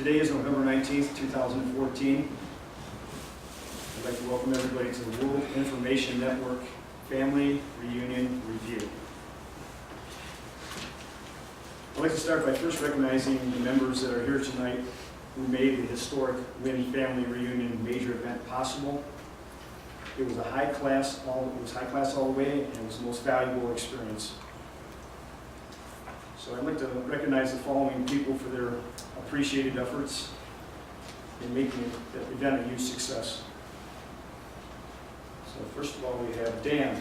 Today is November 19th, 2014. I'd like to welcome everybody to the World Information Network Family Reunion Review. I'd like to start by first recognizing the members that are here tonight who made the historic Wynn Family Reunion major event possible. It was high class all the way, and it was the most valuable experience. So I'd like to recognize the following people for their appreciated efforts in making the event a huge success. So first of all, we have Dan.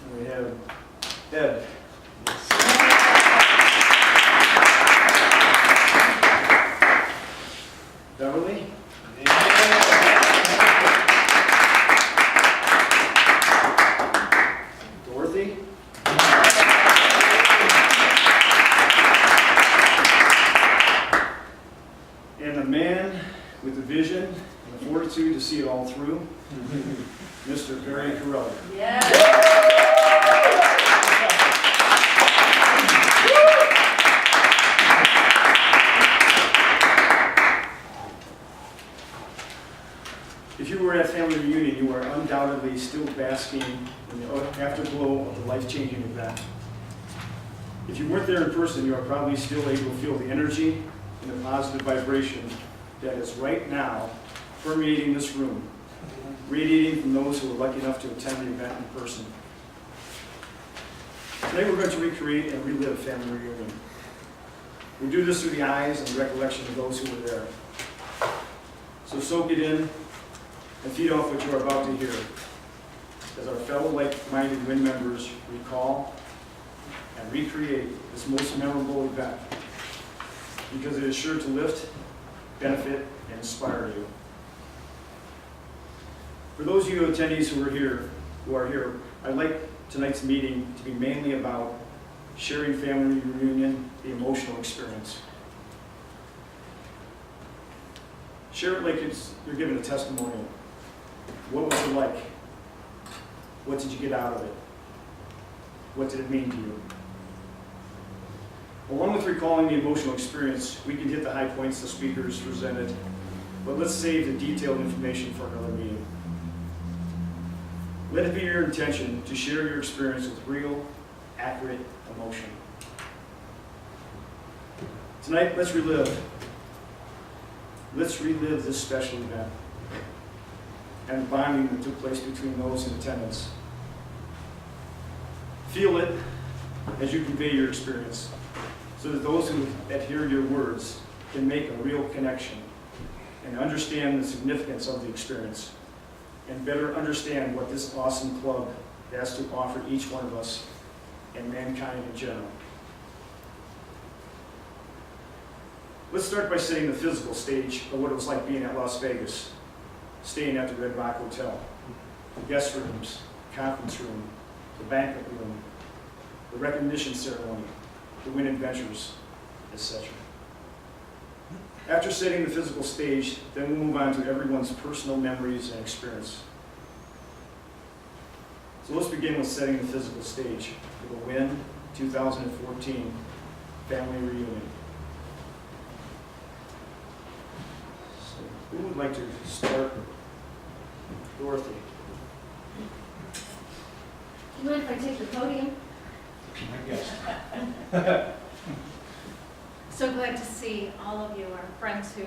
And we have Ed. Beverly. Dorothy. And the man with the vision and the fortitude to see it all through, Mr. Perry Corelli. If you were at Family Reunion, you are undoubtedly still basking in the afterglow of the life-changing event. If you weren't there in person, you are probably still able to feel the energy and the positive vibration that is right now permeating this room, radiating from those who are lucky enough to attend the event in person. Today we're going to recreate and relive Family Reunion. We do this through the eyes and the recollection of those who were there. So soak it in and feed off what you are about to hear as our fellow like-minded Wynn members recall and recreate this most memorable event, because it is sure to lift, benefit, and inspire you. For those of you attendees who are here, I'd like tonight's meeting to be mainly about sharing Family Reunion, the emotional experience. Share it like you're giving a testimonial. What was it like? What did you get out of it? What did it mean to you? Along with recalling the emotional experience, we can hit the high points the speakers presented, but let's save the detailed information for another meeting. Let it be your intention to share your experience with real, accurate emotion. Tonight, let's relive this special event and the bonding that took place between those in attendance. Feel it as you convey your experience, so that those who hear your words can make a real connection and understand the significance of the experience and better understand what this awesome club has to offer each one of us and mankind in general. Let's start by setting the physical stage of what it was like being at Las Vegas, staying at the Red Rock Hotel, the guest rooms, conference room, the banquet room, the recognition ceremony, the Wynn Adventures, etc. After setting the physical stage, then we'll move on to everyone's personal memories and experience. So let's begin with setting the physical stage for the Wynn 2014 Family Reunion. So who would like to start? Dorothy. Do you mind if I take the podium? I guess. So glad to see all of you, our friends who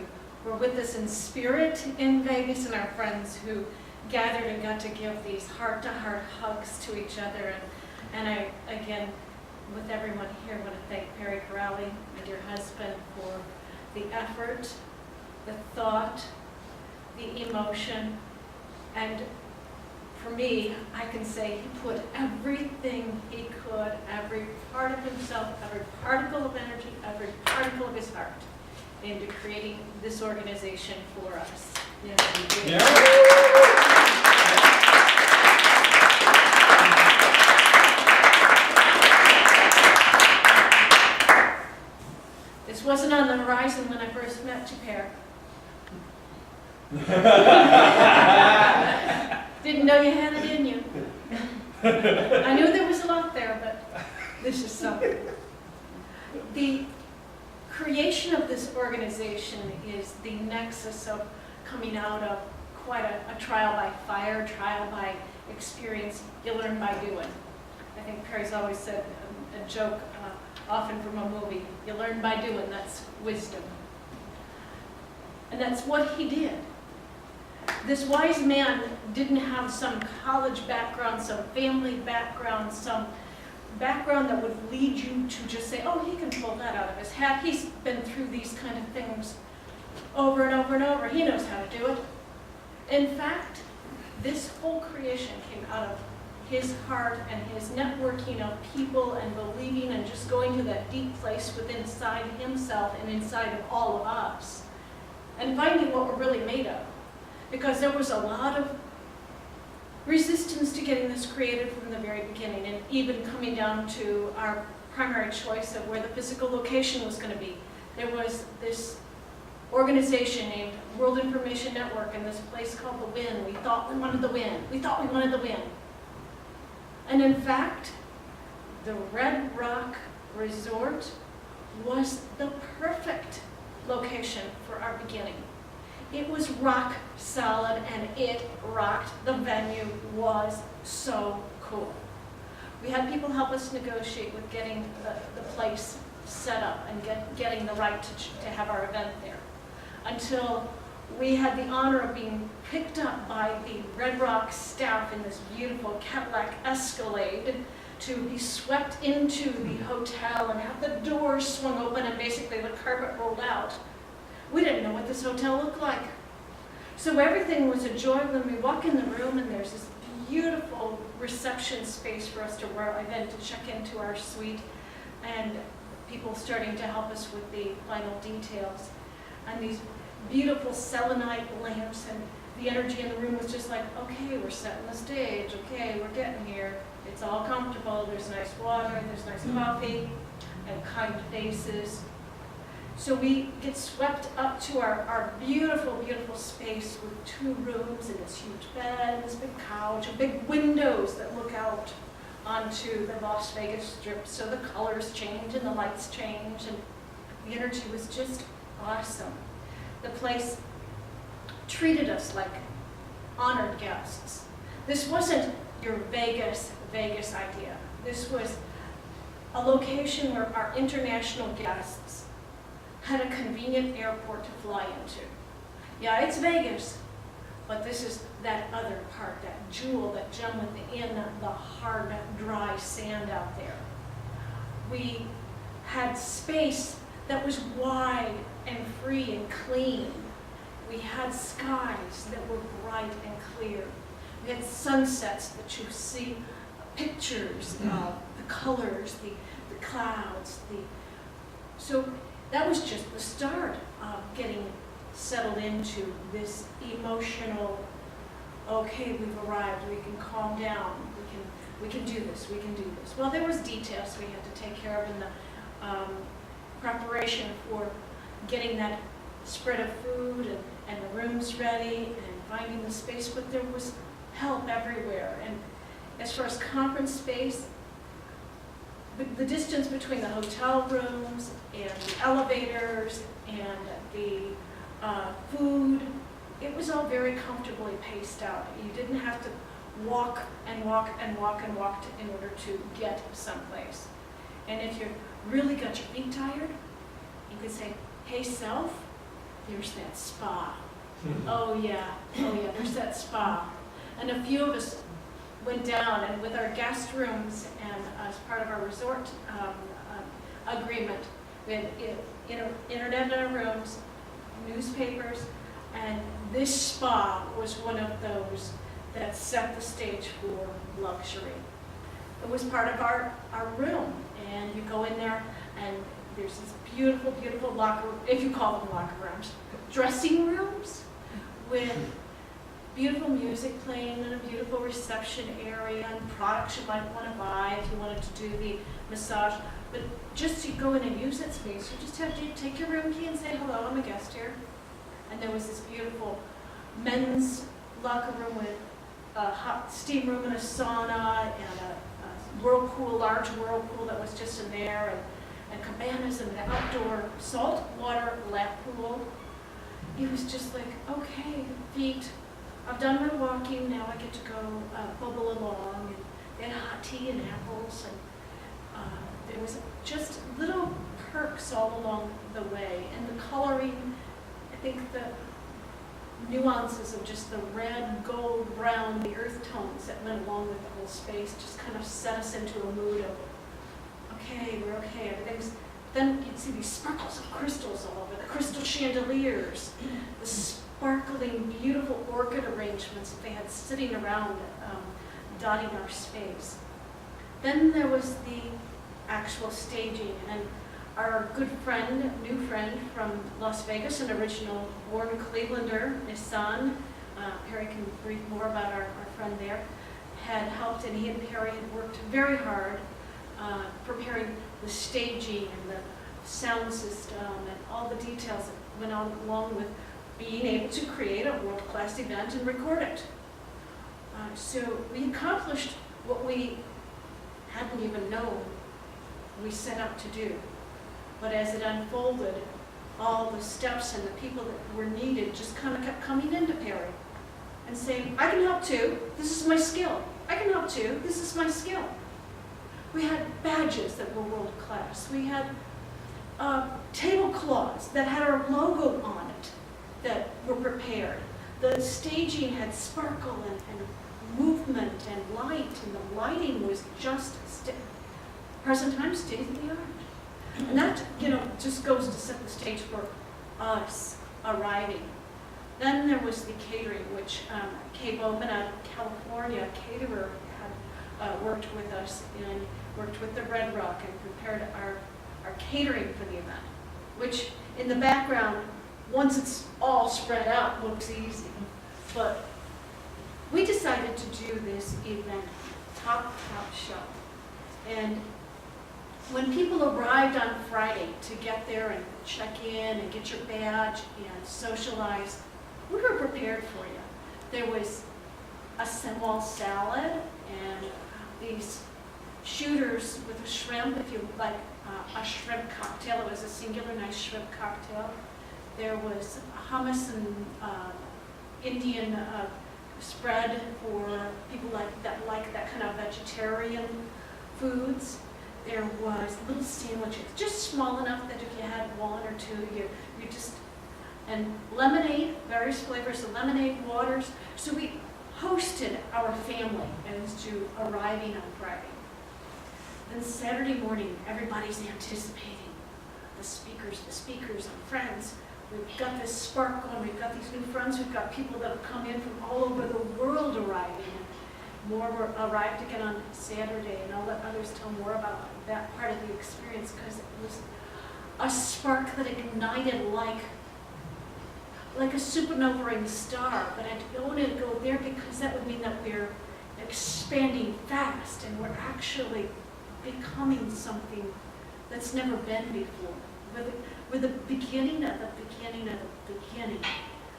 were with us in spirit in Vegas, and our friends who gathered and got to give these heart-to-heart hugs to each other. And I, again, with everyone here, want to thank Perry Corelli, my dear husband, for the effort, the thought, the emotion, and for me, I can say he put everything he could, every part of himself, every particle of energy, every particle of his heart into creating this organization for us. Yes, he did. This wasn't on the horizon when I first met you, Per. Didn't know you had it in you. I knew there was a lot there, but this is something. The creation of this organization is the nexus of coming out of quite a trial by fire, trial by experience. You learn by doing. I think Perry's always said a joke, often from a movie, you learn by doing, that's wisdom. And that's what he did. This wise man didn't have some college background, some family background, some background that would lead you to just say, oh, he can pull that out of his hat. He's been through these kind of things over and over and over. He knows how to do it. In fact, this whole creation came out of his heart and his networking of people and believing and just going to that deep place within inside himself and inside of all of us and finding what we're really made of. Because there was a lot of resistance to getting this created from the very beginning, and even coming down to our primary choice of where the physical location was going to be. There was this organization named World Information Network and this place called the Win. We thought we wanted the Win. We thought we wanted the Win. And in fact, the Red Rock Resort was the perfect location for our beginning. It was rock solid and it rocked. The venue was so cool. We had people help us negotiate with getting the place set up and getting the right to have our event there. Until we had the honor of being picked up by the Red Rock staff in this beautiful Cadillac Escalade to be swept into the hotel and have the doors swung open and basically the carpet rolled out. We didn't know what this hotel looked like. So everything was a joy when we walk in the room and there's this beautiful reception space for us to arrive in to check into our suite, and people starting to help us with the final details. And these beautiful selenite lamps, and the energy in the room was just like, okay, we're setting the stage, okay, we're getting here. It's all comfortable, there's nice water, there's nice coffee, and kind faces. So we get swept up to our beautiful, beautiful space with 2 rooms and this huge bed and this big couch and big windows that look out onto the Las Vegas Strip. So the colors change and the lights change and the energy was just awesome. The place treated us like honored guests. This wasn't your Vegas idea. This was a location where our international guests had a convenient airport to fly into. Yeah, it's Vegas, but this is that other part, that jewel, that gem within the hard, dry sand out there. We had space that was wide and free and clean. We had skies that were bright and clear. We had sunsets that you see pictures of the colors, the clouds. So that was just the start of getting settled into this emotional, okay, we've arrived, we can calm down, we can do this, we can do this. Well, there was details we had to take care of in the preparation for getting that spread of food and the rooms ready and finding the space, but there was help everywhere. And as far as conference space, the distance between the hotel rooms and the elevators and the food, it was all very comfortably paced out. You didn't have to walk and walk and walk and walk in order to get someplace. And if you really got your feet tired, you could say, hey self, there's that spa. Oh yeah, there's that spa. And a few of us went down, and with our guest rooms and as part of our resort agreement, we had internet in our rooms, newspapers, and this spa was one of those that set the stage for luxury. It was part of our room, and you go in there and there's these beautiful, beautiful locker, if you call them locker rooms, dressing rooms with beautiful music playing and a beautiful reception area and products you might want to buy if you wanted to do the massage. But just to go in and use that space, you just have to take your room key and say, hello, I'm a guest here. And there was this beautiful men's locker room with a hot steam room and a sauna and a whirlpool, large whirlpool that was just in there, and cabanas and an outdoor saltwater lap pool. It was just like, okay, feet, I've done my walking, now I get to go bubble along, and they had hot tea and apples, and there was just little perks all along the way, and the coloring, I think the nuances of just the red, gold, brown, the earth tones that went along with the whole space just kind of set us into a mood of, okay, we're okay, everything's, then you'd see these sparkles of crystals all over, the crystal chandeliers, the sparkling, beautiful orchid arrangements that they had sitting around, dotting our space. Then there was the actual staging, and our good friend, new friend from Las Vegas, an original born Clevelander, Nissan, Perry can brief more about our friend there, had helped, and he and Perry had worked very hard preparing the staging and the sound system and all the details that went on along with being able to create a world-class event and record it. So we accomplished what we hadn't even known we set out to do. But as it unfolded, all the steps and the people that were needed just kind of kept coming into Perry and saying, I can help too, this is my skill. I can help too, this is my skill. We had badges that were world class. We had tablecloths that had our logo on it that were prepared. The staging had sparkle and movement and light, and the lighting was just present time, state of the art. And that, just goes to set the stage for us arriving. Then there was the catering, which Kay Bowman out of California, a caterer, had worked with us and worked with the Red Rock and prepared our catering for the event, which in the background, once it's all spread out, looks easy. But we decided to do this event top shelf. And when people arrived on Friday to get there and check in and get your badge and socialize, we were prepared for you. There was a Samoa salad and these shooters with a shrimp, if you like a shrimp cocktail. It was a singular nice shrimp cocktail. There was hummus and Indian spread for people that like that kind of vegetarian foods. There was little sandwiches, just small enough that if you had one or two, you just, and lemonade, various flavors of lemonade, waters. So we hosted our family as to arriving on Friday. Then Saturday morning, everybody's anticipating the speakers and friends. We've got this spark going, we've got these new friends, we've got people that have come in from all over the world arriving. More were arrived again on Saturday, and I'll let others tell more about that part of the experience, because it was a spark that ignited like a supernova star. But I don't want to go there because that would mean that we're expanding fast and we're actually becoming something that's never been before. We're the beginning of the beginning of the beginning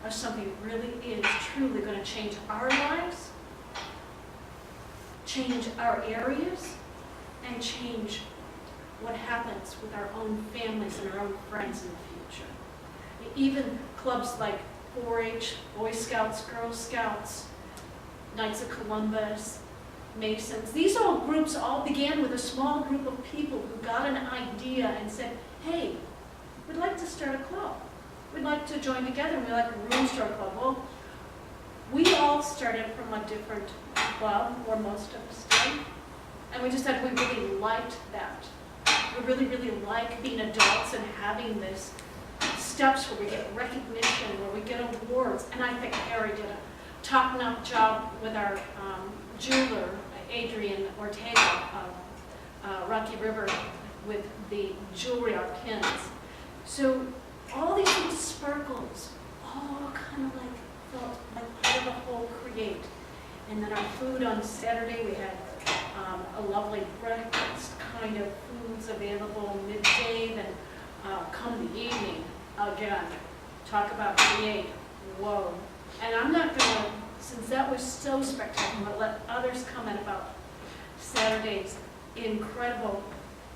of something that really is truly going to change our lives, change our areas, and change what happens with our own families and our own friends in the future. Even clubs like 4-H, Boy Scouts, Girl Scouts, Knights of Columbus, Masons, these all groups all began with a small group of people who got an idea and said, hey, we'd like to start a club. We'd like to join together, and we'd like a room store club. Well, we all started from a different club, or most of us did, and we just said we really liked that. We really, really like being adults and having this steps where we get recognition, where we get awards, and I think Harry did a top-notch job with our jeweler, Adrian Ortega of Rocky River, with the jewelry, our pins. So all these little sparkles, all kind of like felt like part of the whole create. And then our food on Saturday, we had a lovely breakfast kind of foods available midday. Then come the evening, again, talk about create. Whoa. And I'm not going to since that was so spectacular, let others comment about Saturday's incredible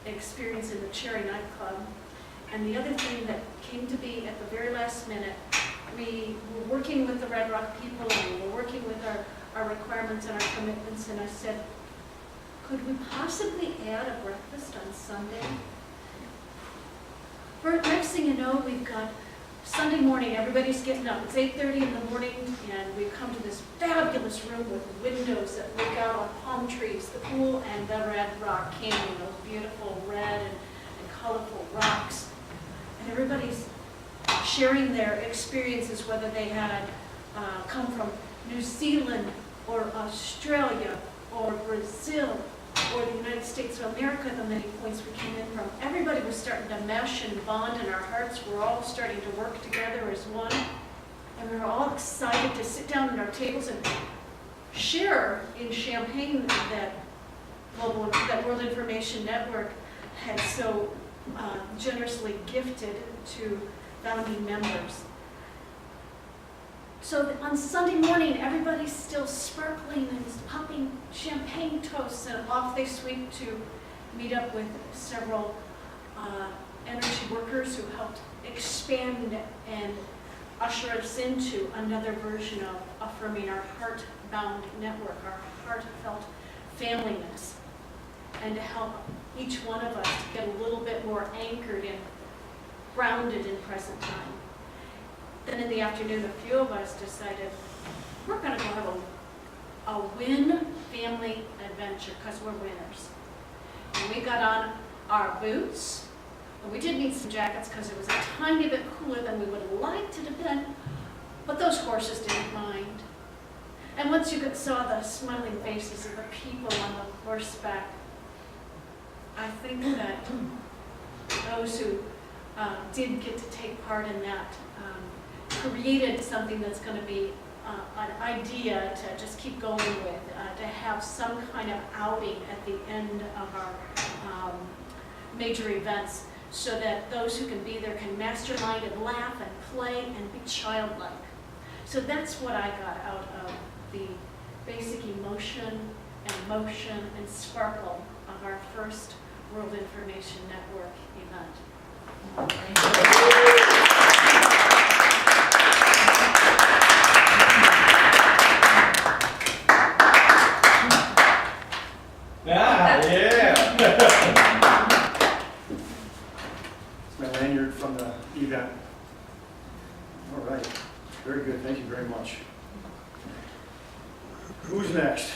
experience in the Cherry nightclub. And the other thing that came to be at the very last minute, we were working with the Red Rock people, and we were working with our requirements and our commitments, and I said, could we possibly add a breakfast on Sunday? Next thing you know, we've got Sunday morning, everybody's getting up. It's 8:30 in the morning, and we've come to this fabulous room with windows that look out on palm trees, the pool, and the Red Rock Canyon, those beautiful red and colorful rocks. And everybody's sharing their experiences, whether they had come from New Zealand or Australia or Brazil or the United States of America, the many points we came in from. Everybody was starting to mesh and bond, and our hearts were all starting to work together as one. And we were all excited to sit down at our tables and share in champagne that World Information Network had so generously gifted to founding members. So on Sunday morning, everybody's still sparkling and popping champagne toasts, and off they sweep to meet up with several energy workers who helped expand and usher us into another version of affirming our heart-bound network, our heartfelt familyness, and to help each one of us to get a little bit more anchored and grounded in present time. Then in the afternoon, a few of us decided we're going to go have a win family adventure because we're winners. And we got on our boots, and we did need some jackets because it was a tiny bit cooler than we would have liked it to have been, but those horses didn't mind. And once you saw the smiling faces of the people on the horseback, I think that those who did get to take part in that created something that's going to be an idea to just keep going with, to have some kind of outing at the end of our major events, so that those who can be there can mastermind and laugh and play and be childlike. So that's what I got out of the basic emotion and motion and sparkle of our first World Information Network event. It's my lanyard from the event. All right, very good, thank you very much. Who's next?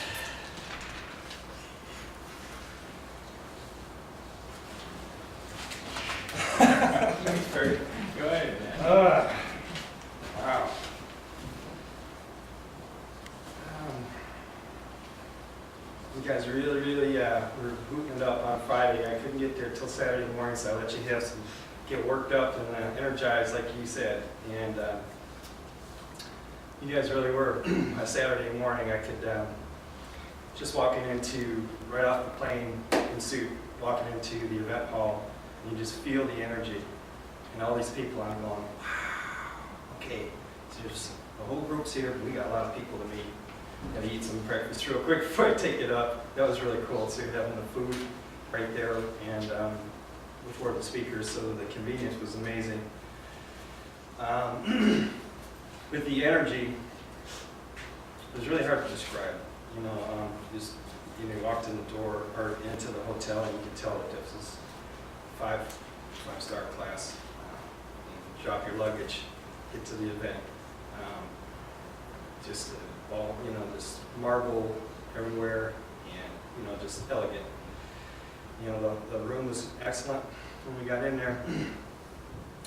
Go ahead, man. Wow. You guys really were hooting it up on Friday. I couldn't get there till Saturday morning, so I let you have some, get worked up and energized, like you said. And you guys really were. On Saturday morning, I could just walking into, right off the plane in suit, walking into the event hall, and you just feel the energy. And all these people, I'm going, wow, okay. So there's the whole group's here, but we got a lot of people to meet. Gotta eat some breakfast real quick before I take it up. That was really cool too, having the food right there and before the speakers, so the convenience was amazing. With the energy, it was really hard to describe. You know, just you walked in the door or into the hotel, and you could tell that this was five-star class. Drop your luggage, get to the event. Just all, this marble everywhere, and just elegant. The room was excellent when we got in there.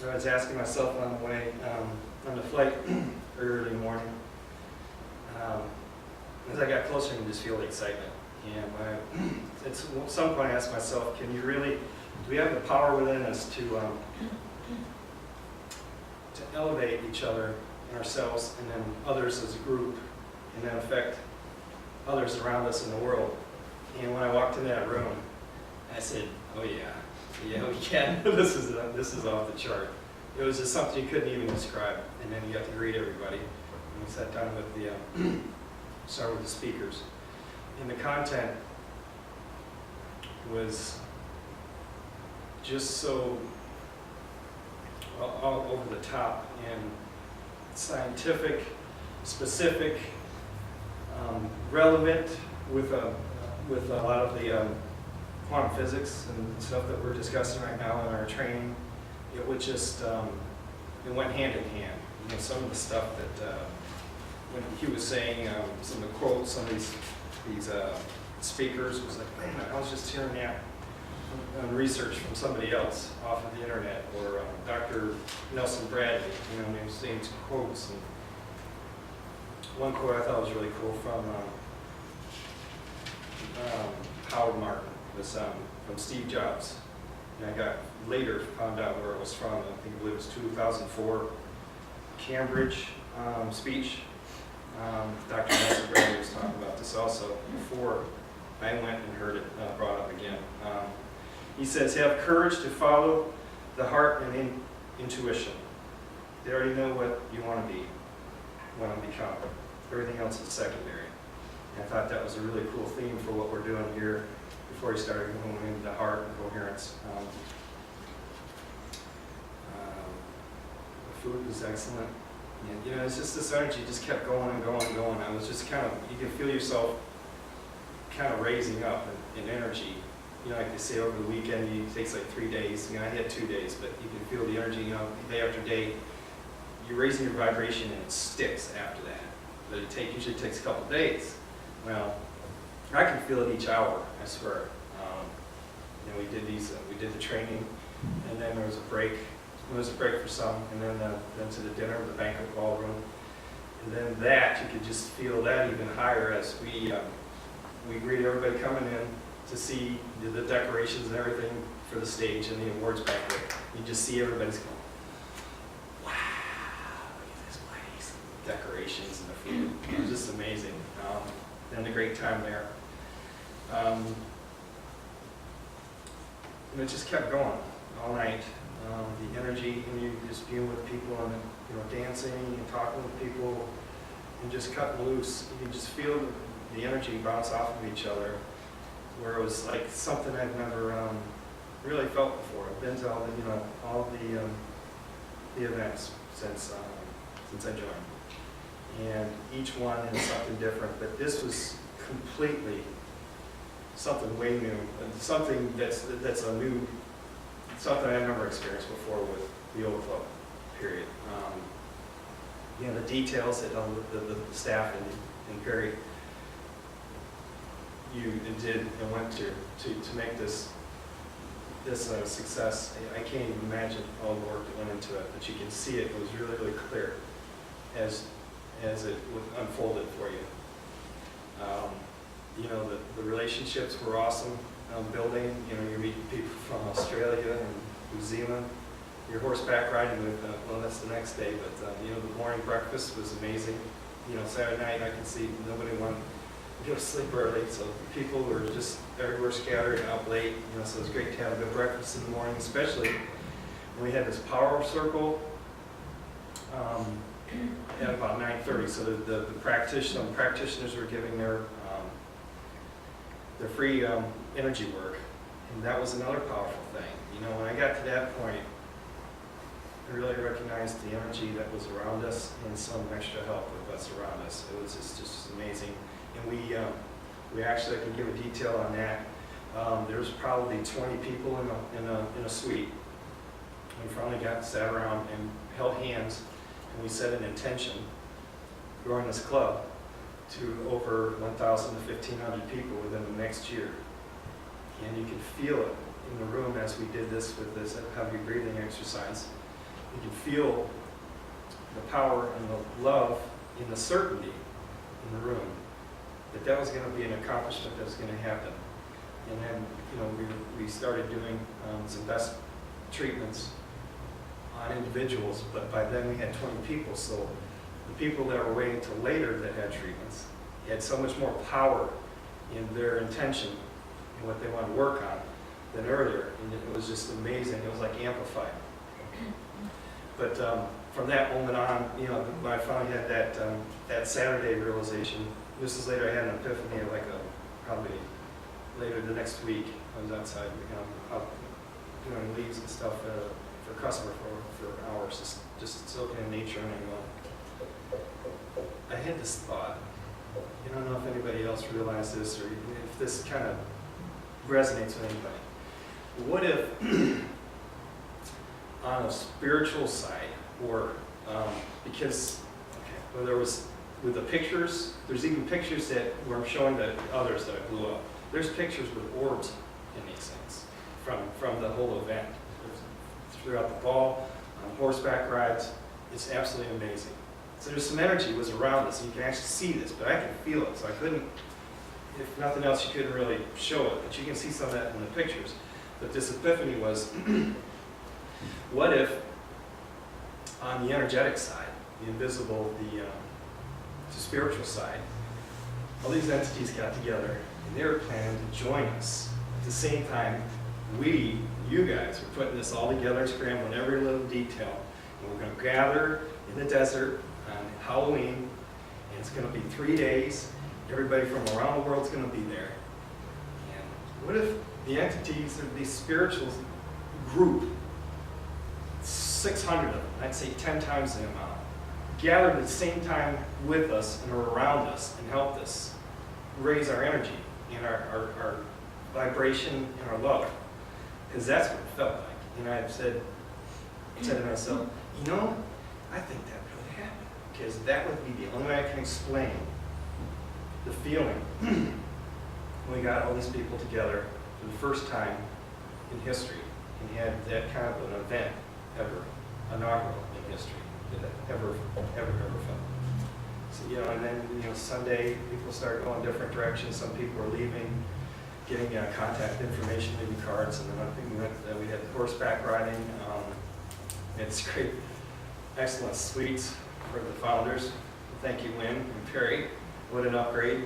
I was asking myself on the way on the flight early morning. As I got closer, you can just feel the excitement. And at some point, I asked myself, do we have the power within us to elevate each other and ourselves, and then others as a group, and then affect others around us in the world? And when I walked in that room, I said, "Oh yeah, we can. This is off the chart." It was just something you couldn't even describe. And then you got to greet everybody, And we sat down with the, started with the speakers. And the content was just so all over the top and scientific, specific, relevant with a lot of the quantum physics and stuff that we're discussing right now in our training. It would just, it went hand in hand. You know, some of the stuff that, when he was saying, some of the quotes, some of these speakers was like, man, I was just hearing that on research from somebody else off of the internet, or Dr. Nelson Bradley, you know, and he was saying some quotes. And one quote I thought was really cool from Howard Martin was from Steve Jobs. And I got later found out where it was from. I believe it was 2004 Cambridge speech. Dr. Nelson Bradley was talking about this also before I went and heard it brought up again. He says, have courage to follow the heart and intuition. They already know what you want to be, want to become. Everything else is secondary. And I thought that was a really cool theme for what we're doing here before he started going into heart and coherence. The food was excellent. And, you know, it's just this energy just kept going and going and going. I was just kind of, you can feel yourself kind of raising up in energy. You know, like they say over the weekend, it takes like 3 days. You know, I had 2 days, but you can feel the energy, you know, day after day. You're raising your vibration and it sticks after that. But it usually takes a couple days. Well, I can feel it each hour, I swear. You know, we did the training, and then there was a break. There was a break for some, and then to the dinner, the banquet ballroom. And then that, you could just feel that even higher as we greet everybody coming in to see the decorations and everything for the stage and the awards banquet. You just see everybody's going, wow, look at this place. Decorations and the food. It was just amazing. And a great time there. And it just kept going all night. The energy, and you just being with people and, you know, dancing and talking with people and just cutting loose. You can just feel the energy bounce off of each other, where it was like something I've never really felt before. I've been to all the events since I joined, and each one is something different. But this was completely something way new, and something that's a new. Something I've never experienced before with the old club, period. You know, the details that the staff in Perry did and went to make this success. I can't even imagine all the work that went into it, but you can see it was really, really clear as it unfolded for you. You know, the relationships were awesome. Building, you know, you're meeting people from Australia and New Zealand. You're horseback riding with, well, that's the next day, but you know, the morning breakfast was amazing. You know, Saturday night I can see nobody wanted to go to sleep early, so people were just everywhere scattered out late. You know, so it was great to have a good breakfast in the morning, especially when we had this power circle at about 9:30. So the practitioners were giving their free energy work, and that was another powerful thing. You know, when I got to that point, I really recognized the energy that was around us and some extra help with what's around us. It was just amazing. And we actually, I can give a detail on that. There was probably 20 people in a suite. We finally sat around and held hands, and we set an intention growing this club to over 1,000 to 1,500 people within the next year. And you could feel it in the room as we did this with this heavy breathing exercise. You could feel the power and the love and the certainty in the room that was going to be an accomplishment that was going to happen. And then, you know, we started doing some best treatments on individuals, but by then we had 20 people, so the people that were waiting till later that had treatments had so much more power in their intention and what they wanted to work on than earlier, and it was just amazing. It was like amplified. But from that moment on, you know, when I finally had that Saturday realization, this is later, I had an epiphany of probably later the next week. I was outside, out doing leaves and stuff for a customer for hours, just soaking in nature, and I had this thought. I don't know if anybody else realized this, or if this kind of resonates with anybody. What if on a spiritual side, or because well, there was with the pictures, there's even pictures that where I'm showing the others that I blew up. There's pictures with orbs in these things from the whole event. Throughout the ball, on horseback rides, it's absolutely amazing. So there's some energy was around us, and you can actually see this, but I can feel it, so I couldn't, if nothing else, you couldn't really show it, but you can see some of that in the pictures. But this epiphany was, what if on the energetic side, the invisible, the spiritual side, all these entities got together and they were planning to join us. At the same time, you guys, were putting this all together, scrambling every little detail. And we're going to gather in the desert on Halloween, and it's going to be 3 days. Everybody from around the world is going to be there. And what if the entities of these spiritual group, 600 of them, I'd say 10 times the amount, gathered at the same time with us and around us and helped us raise our energy and our vibration and our love? Because that's what it felt like. And I said to myself, you know, I think that really happened. Because that would be the only way I can explain the feeling when we got all these people together for the first time in history and had that kind of an event ever, inaugural in history, that ever felt. So, you know, and then, you know, Sunday, people started going different directions. Some people were leaving, getting contact information, maybe cards, and then I think we had horseback riding. It's great, excellent suites for the founders. Thank you, Wynn and Perry. What an upgrade.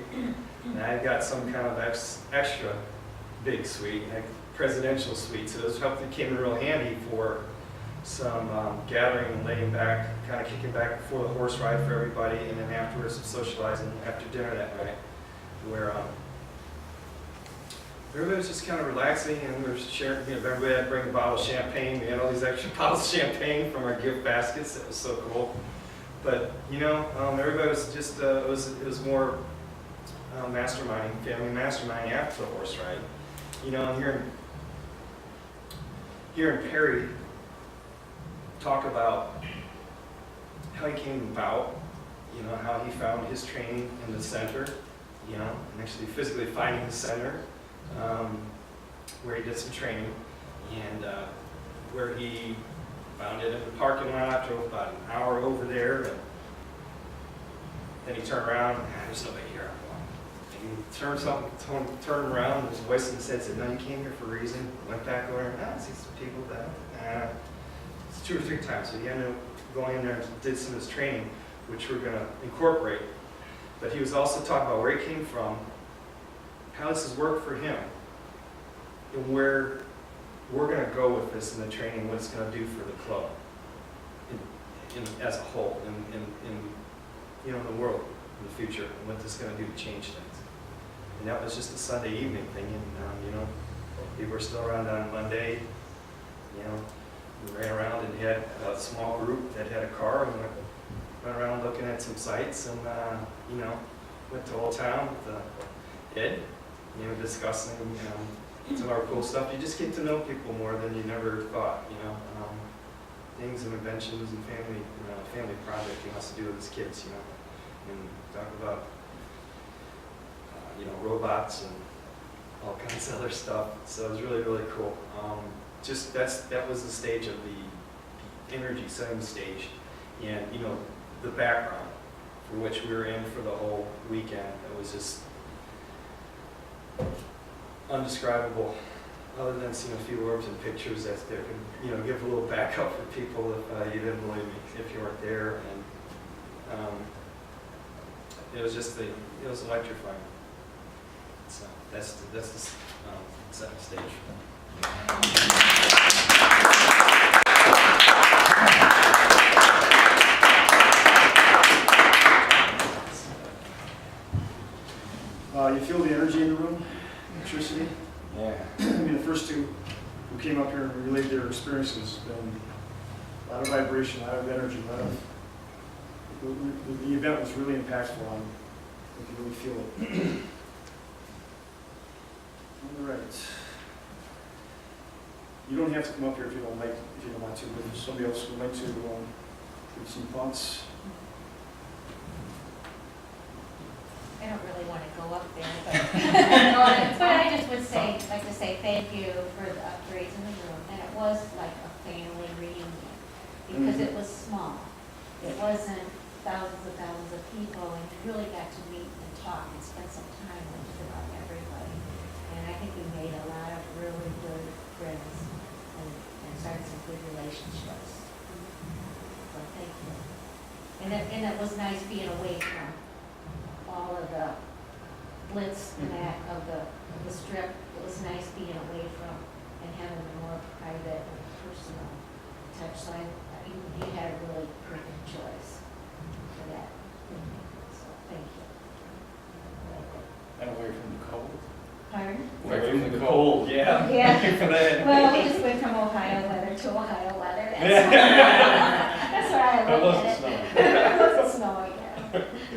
And I got some kind of extra big suite, like presidential suite, so it came in real handy for some gathering and laying back, kind of kicking back before the horse ride for everybody, and then afterwards some socializing after dinner that night, where everybody was just kind of relaxing, and we were sharing, you know, everybody had to bring a bottle of champagne. We had all these extra bottles of champagne from our gift baskets. That was so cool. But, you know, everybody was just, it was more masterminding, family masterminding after the horse ride. You know, hearing Perry talk about how he came about, you know, how he found his training in the center, you know, and actually physically finding the center, where he did some training, and where he found it in the parking lot, drove about an hour over there, and then he turned around, there's nobody here. And he turned around, and his voice in his head said, no, you came here for a reason. Went back over, I see some people that, it's 2 or 3 times, so he ended up going in there and did some of his training, which we're gonna incorporate. But he was also talking about where he came from, how this has worked for him, and where we're going to go with this in the training, what it's going to do for the club as a whole, in you know, the world in the future, and what this is going to do to change things. And that was just a Sunday evening thing, and you know, people were still around on Monday. You know, we ran around and had a small group that had a car and went around looking at some sights, and you know, went to Old Town with Ed, you know, discussing, you know, some of our cool stuff. You just get to know people more than you never thought, you know. Things and inventions and family project he wants to do with his kids, you know, and talk about, you know, robots and all kinds of other stuff. So it was really, really cool. Just that was the stage of the energy, setting the stage, and you know, the background for which we were in for the whole weekend. It was just undescribable, other than seeing a few orbs and pictures that there can, you know, give a little backup for people if you didn't believe me, if you weren't there. And it was just it was electrifying. So that's the second stage. came up here and relayed their experiences. It's been a lot of vibration, a lot of energy, a lot of, the event was really impactful on, you could really feel it. All right. You don't have to come up here if you don't like, if you don't want to, but if somebody else would like to, give some thoughts. I don't really want to go up there, but I just would say, like to say thank you for the upgrades in the room. And it was like a family reunion, because it was small. It wasn't thousands of people, and you really got to meet and talk and spend some time with just about everybody. And I think we made a lot of really good friends and started some good relationships. So thank you. And it was nice being away from all of the blitz and that of the strip. It was nice being away from and having a more private and personal touch. So you had a really perfect choice for that. So thank you. And away from the cold. Pardon? Away from the cold, yeah. Yeah. Thank you for that. Well, we just went from Ohio weather to Ohio weather. That's why I That look wasn't at it. snowing. It wasn't snowing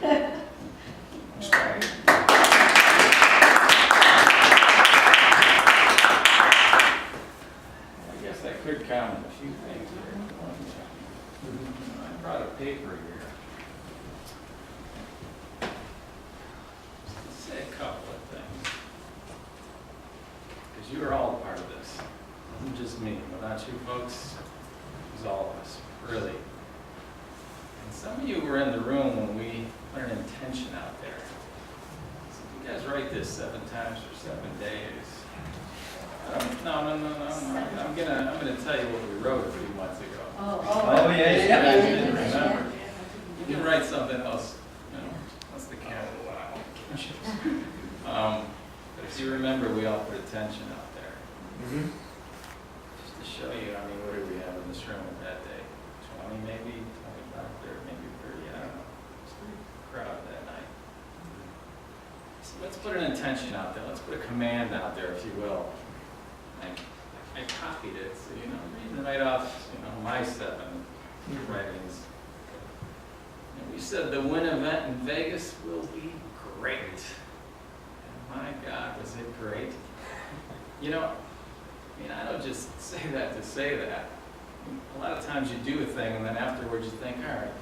yet. I guess I could comment a few things here. I brought a paper here. Just to say a couple of things. Because you are all a part of this. It wasn't just me. Without you folks, it was all of us, really. And some of you were in the room when we put an intention out there. So if you guys write this 7 times for 7 days. No. I'm gonna tell you what we wrote a few months ago. Oh, yeah, yeah. you guys didn't remember. You can write something else, once the camera but if you remember, we all put attention out there. Just to show you, what did we have in this room that day? 20 maybe, 25, 30, maybe 30, I don't know. It's pretty crowded that night. So let's put an intention out there. Let's put a command out there, if you will. I copied it, so reading right off, my 7 writings. And we said the Win event in Vegas will be great. And my God, was it great? I don't just say that to say that. A lot of times you do a thing, and then afterwards you think, all right,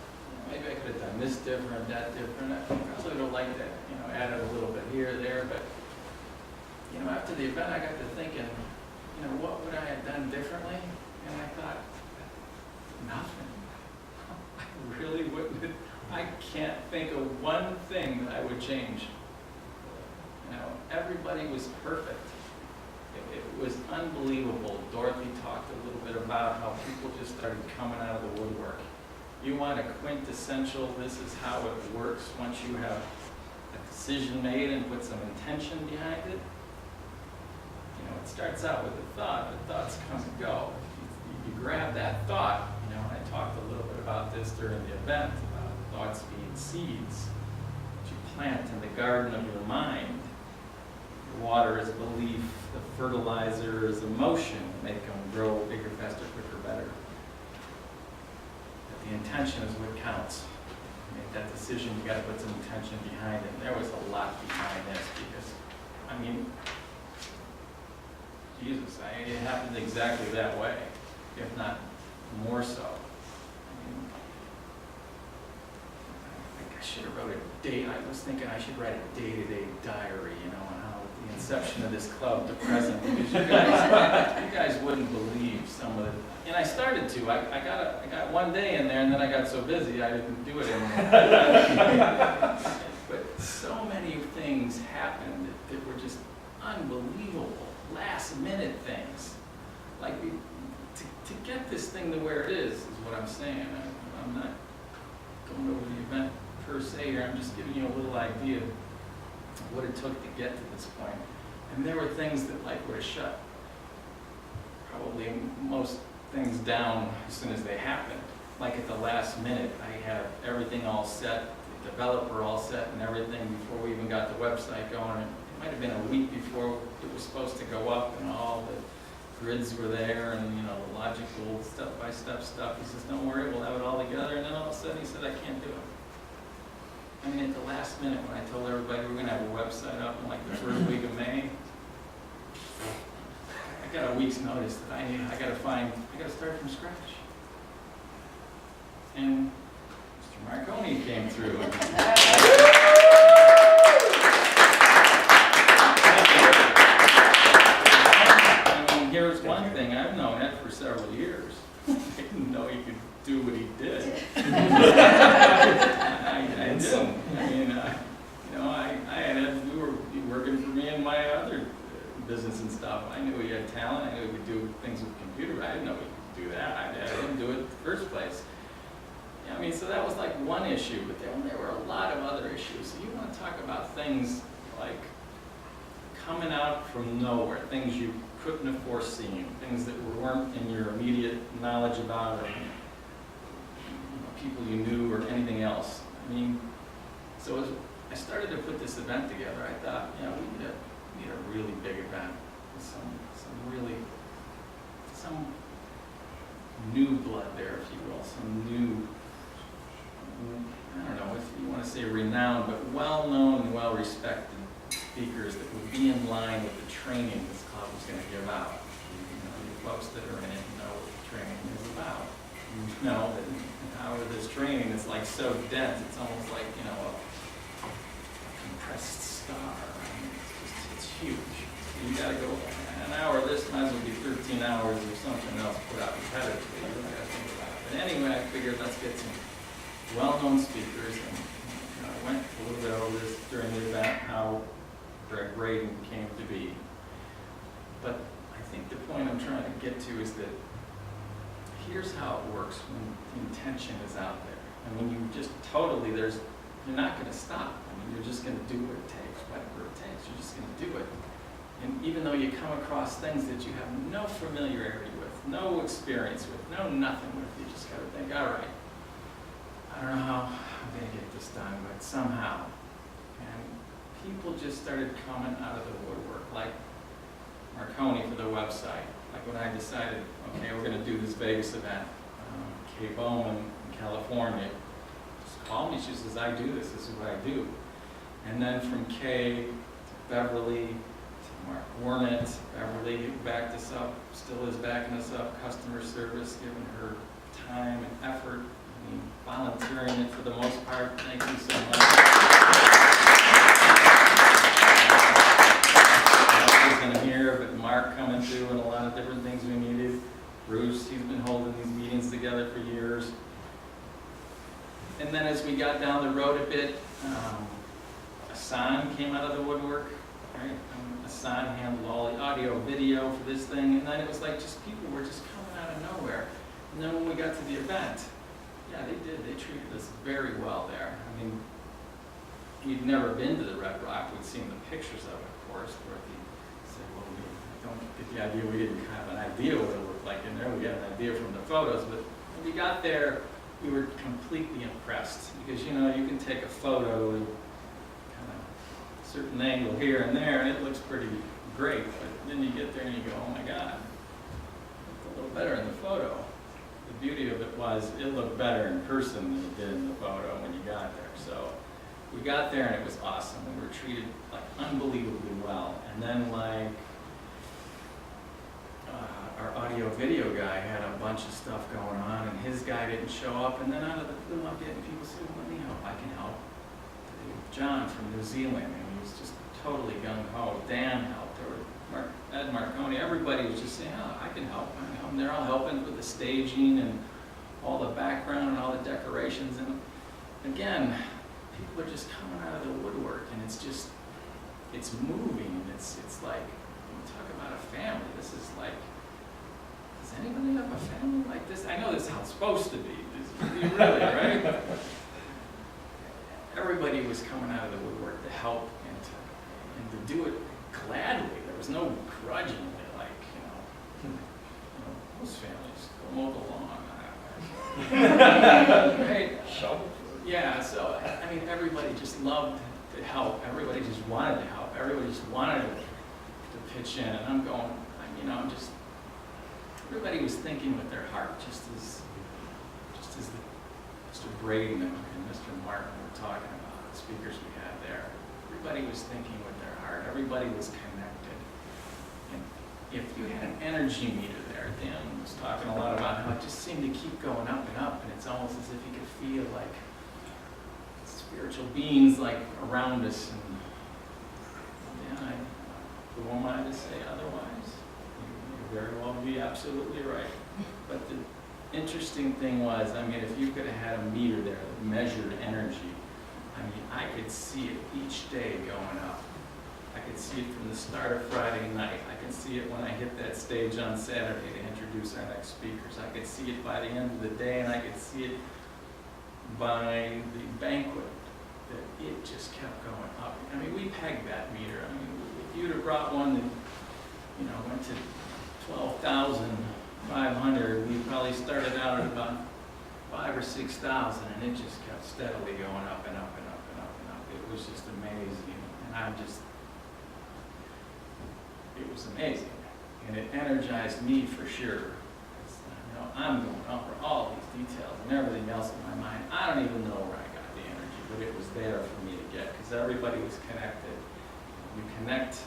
maybe I could have done this different, that different. I probably don't like that, added a little bit here, there, but after the event, I got to thinking, what would I have done differently? And I thought, nothing. I really wouldn't. I can't think of one thing that I would change. Everybody was perfect. It was unbelievable. Dorothy talked a little bit about how people just started coming out of the woodwork. You want a quintessential, this is how it works once you have a decision made and put some intention behind it. It starts out with a thought, but thoughts come and go. You grab that thought, and I talked a little bit about this during the event, about thoughts being seeds that you plant in the garden of your mind. The water is belief, the fertilizer is emotion, make them grow bigger, faster, quicker, better. But the intention is what counts. To make that decision, you got to put some intention behind it. And there was a lot behind this because, Jesus, it happened exactly that way, if not more so. I should have wrote a date. I was thinking I should write a day-to-day diary, on how the inception of this club to present, because you guys wouldn't believe some of it. And I started to. I got one day in there, and then I got so busy I didn't do it anymore. But so many things happened that were just unbelievable. Last-minute things, like to get this thing to where it is what I'm saying. I'm not going over the event per se here. I'm just giving you a little idea of what it took to get to this point. And there were things that would have shut probably most things down as soon as they happened. Like at the last minute, I had everything all set, the developer all set, and everything before we even got the website going. Might have been a week before it was supposed to go up, and all the grids were there and, you know, the logical step-by-step stuff. He says, don't worry, we'll have it all together. And then all of a sudden he said, I can't do it. I mean, at the last minute when I told everybody we're gonna have a website up in like the first week of May, I got a week's notice that I gotta start from scratch. And Mr. Marconi came through. I mean, here's one thing, I've known Ed for several years. I didn't know he could do what he did. I didn't. I mean, you know, I had Ed, we were working for me in my other business and stuff. I knew he had talent, I knew he could do things with computer, but I didn't know he could do that. I didn't do it in the first place. I mean, so that was like one issue, but there were a lot of other issues. So you want to talk about things like coming out from nowhere, things you couldn't have foreseen, things that weren't in your immediate knowledge about, or people you knew, or anything else. I mean, so as I started to put this event together, I thought, you know, we need a really big event with some new blood there, if you will, some new, I don't know if you want to say renowned, but well-known and well-respected speakers that would be in line with the training this club was going to give out. You folks that are in it know what the training is about. You know that out of this training is like so dense, it's almost like, you know, a compressed star. I mean, it's huge. You got to go an hour. This might as well be 13 hours or something else put out repetitively. You really got to think about it. But anyway, I figured let's get some well-known speakers, and you know, I went a little bit over this during the event, how Greg Braden came to be. But I think the point I'm trying to get to is that here's how it works when the intention is out there. And when you just totally, you're not going to stop. I mean, you're just going to do what it takes, whatever it takes. You're just going to do it. And even though you come across things that you have no familiarity with, no experience with, no nothing with, you just got to think, all right, I don't know how I'm going to get this done, but somehow. And people just started coming out of the woodwork, like Marconi for the website. Like when I decided, okay, we're going to do this Vegas event, Kay Bowman in California just called me. She says, I do this. This is what I do. And then from Kay to Beverly to Mark Warnett, Beverly backed us up, still is backing us up, customer service, giving her time and effort. I mean, volunteering it for the most part. Thank you so much. I wasn't here, but Mark coming through and a lot of different things we needed. Bruce, he's been holding these meetings together for years. And then as we got down the road a bit, Asan came out of the woodwork. Right? Asan handled all the audio, video for this thing. And then it was like just people were just coming out of nowhere. And then when we got to the event, yeah, they did. They treated us very well there. I mean, we'd never been to the Red Rock. We'd seen the pictures of it, of course. Dorothy said, well, we don't get the idea. We didn't have an idea what it looked like in there. We got an idea from the photos. But when we got there, we were completely impressed. Because, you know, you can take a photo and kind of a certain angle here and there, and it looks pretty great. But then you get there and you go, oh, my God, it's a little better in the photo. The beauty of it was it looked better in person than it did in the photo when you got there. So we got there and it was awesome. We were treated like unbelievably well. And then like our audio video guy had a bunch of stuff going on and his guy didn't show up. And then out of the blue, I'm getting people saying, let me help. I can help. John from New Zealand, and he was just totally gung-ho. Dan helped. Ed Marconi, everybody was just saying, oh, I can help. And they're all helping with the staging and all the background and all the decorations. And again, people are just coming out of the woodwork, and it's just, it's moving. It's like, when you talk about a family, this is like, does anybody have a family like this? I know this is how it's supposed to be. Really, right? Everybody was coming out of the woodwork to help and to do it gladly. There was no grudgingly, like, most families go mow the lawn. Right? Yeah, so, I mean, everybody just loved to help. Everybody just wanted to help. Everybody just wanted to pitch in. And I'm going, I'm just everybody was thinking with their heart, just as Mr. Braden and Mr. Martin were talking about, the speakers we had there. Everybody was thinking with their heart. Everybody was connected. And if you had an energy meter there, Dan was talking a lot about how it just seemed to keep going up, and it's almost as if you could feel like spiritual beings like around us. And yeah, who am I to say otherwise? You very well be absolutely right. But the interesting thing was, I mean, if you could have had a meter there that measured energy, I mean, I could see it each day going up. I could see it from the start of Friday night. I could see it when I hit that stage on Saturday to introduce our next speakers. I could see it by the end of the day, and I could see it by the banquet, that it just kept going up. I mean, we pegged that meter. I mean, if you'd have brought one that, you know, went to 12,500, we probably started out at about 5,000 or 6,000, and it just kept steadily going up and up and up and up and up. It was just amazing, and it was amazing, and it energized me for sure. You know, I'm going over all these details and everything else in my mind. I don't even know where I got the energy, but it was there for me to get, because everybody was connected. You connect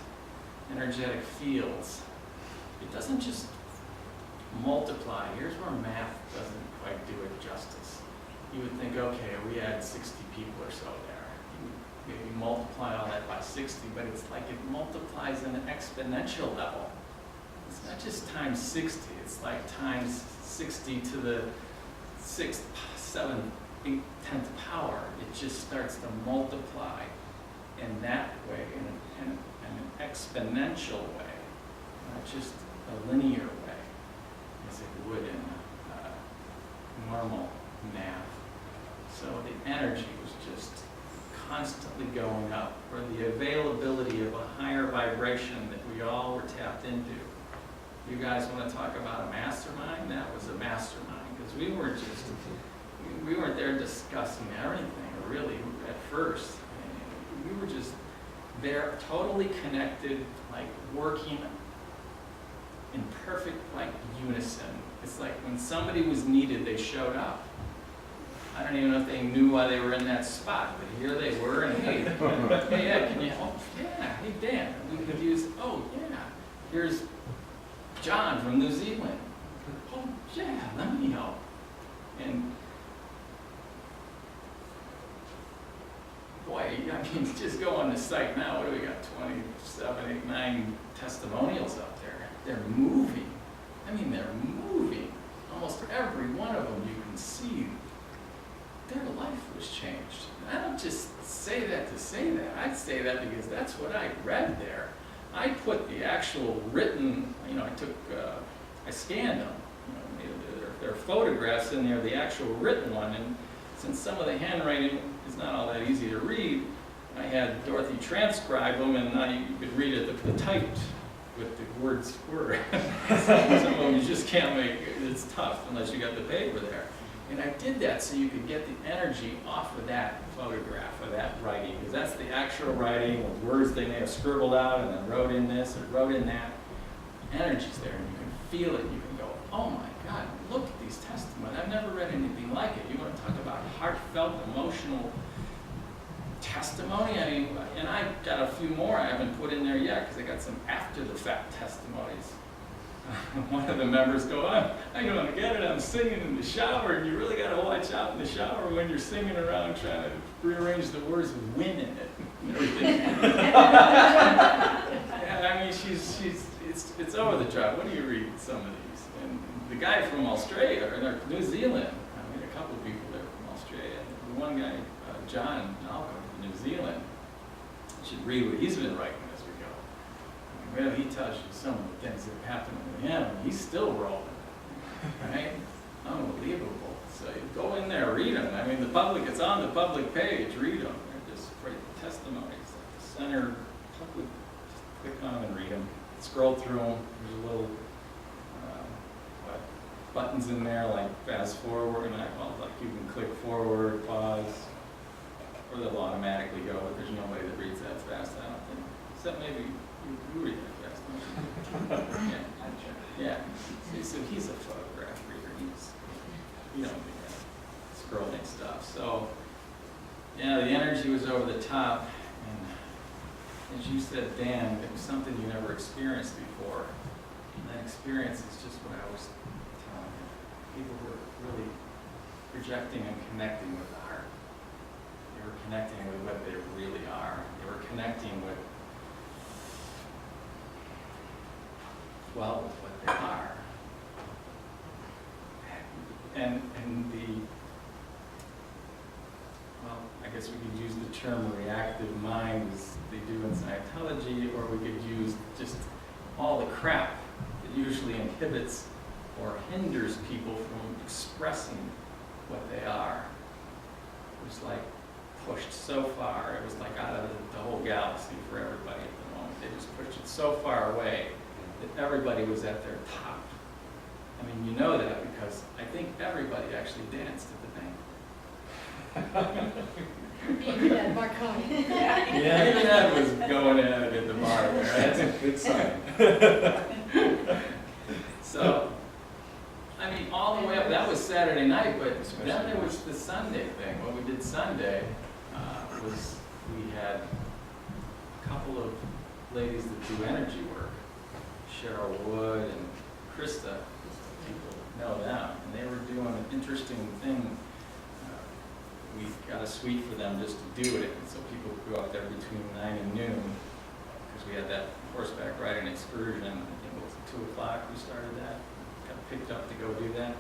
energetic fields. It doesn't just multiply. Here's where math doesn't quite do it justice. You would think, okay, we had 60 people or so there. You maybe multiply all that by 60, but it's like it multiplies in an exponential level. It's not just times 60, it's like times 60 to the 6th, 7th, 8th, 10th power. It just starts to multiply in that way, in an exponential way, not just a linear way, as it would in normal math. So the energy was just constantly going up, or the availability of a higher vibration that we all were tapped into. You guys want to talk about a mastermind? That was a mastermind, because we weren't there discussing everything, really, at first. We were just there, totally connected, like working in perfect, like, unison. It's like when somebody was needed, they showed up. I don't even know if they knew why they were in that spot, but here they were, and hey, hey, can you help? Yeah, hey, Dan, we could use, oh, yeah, here's John from New Zealand. Oh, yeah, let me help. And boy, I mean, just go on the site now, what do we got, 27, 8, 9 testimonials up there. They're moving. I mean, they're moving. Almost every one of them you can see their life was changed. And I don't just say that to say that. I'd say that because that's what I read there. I put the actual written, you know, I scanned them. You know, there are photographs in there, the actual written one, and since some of the handwriting is not all that easy to read, I had Dorothy transcribe them, and now you could read it, the typed, what the words were. Some of them you just can't make, it's tough unless you got the paper there. And I did that so you could get the energy off of that photograph, of that writing, because that's the actual writing with words they may have scribbled out and then wrote in this or wrote in that. The energy's there, and you can feel it. You can go, oh my God, look at these testimonies. I've never read anything like it. You want to talk about heartfelt, emotional testimony? I mean, and I got a few more I haven't put in there yet because I got some after-the-fact testimonies. One of the members go, I don't get it, I'm singing in the shower, and you really got to watch out in the shower when you're singing around trying to rearrange the words with win in it and everything. And I mean, it's over the top. What do you read some of these? And the guy from Australia, or New Zealand, I mean, a couple of people there from Australia. The one guy, John Malcolm from New Zealand, you should read what he's been writing as we go. Well, he tells you some of the things that happened to him, and he's still rolling, right? Unbelievable. So you go in there, read them. I mean, it's on the public page, read them. They're just great testimonies. At the center, public, just click on them and read them. Scroll through them. There's a little buttons in there, like fast forward, and like you can click forward, pause, or they'll automatically go, but there's nobody that reads that fast, I don't think. Except maybe you read that fast. Yeah. Yeah, so he's a photograph reader. You don't do that scrolling stuff. So, yeah, the energy was over the top, and as you said, Dan, it was something you never experienced before. And that experience is just what I was telling you. People were really projecting and connecting with the heart. They were connecting with what they really are. They were connecting with, well, with what they are. And well, I guess we could use the term reactive mind as they do in Scientology, or we could use just all the crap that usually inhibits or hinders people from expressing what they are. It was like pushed so far, it was like out of the whole galaxy for everybody at the moment. They just pushed it so far away that everybody was at their top. I mean, you know that because I think everybody actually danced at the bank. Even at Marconi. Yeah, even that was going at it at the bar there. That's a good sign. So, I mean, all the way up, that was Saturday night, but then there was the Sunday thing. What we did Sunday was we had a couple of ladies that do energy work, Cheryl Wood and Krista, people know them, and they were doing an interesting thing. We got a suite for them just to do it, and so people would go out there between 9 and noon, because we had that horseback riding excursion. I think it was 2 o'clock we started that. Got picked up to go do that.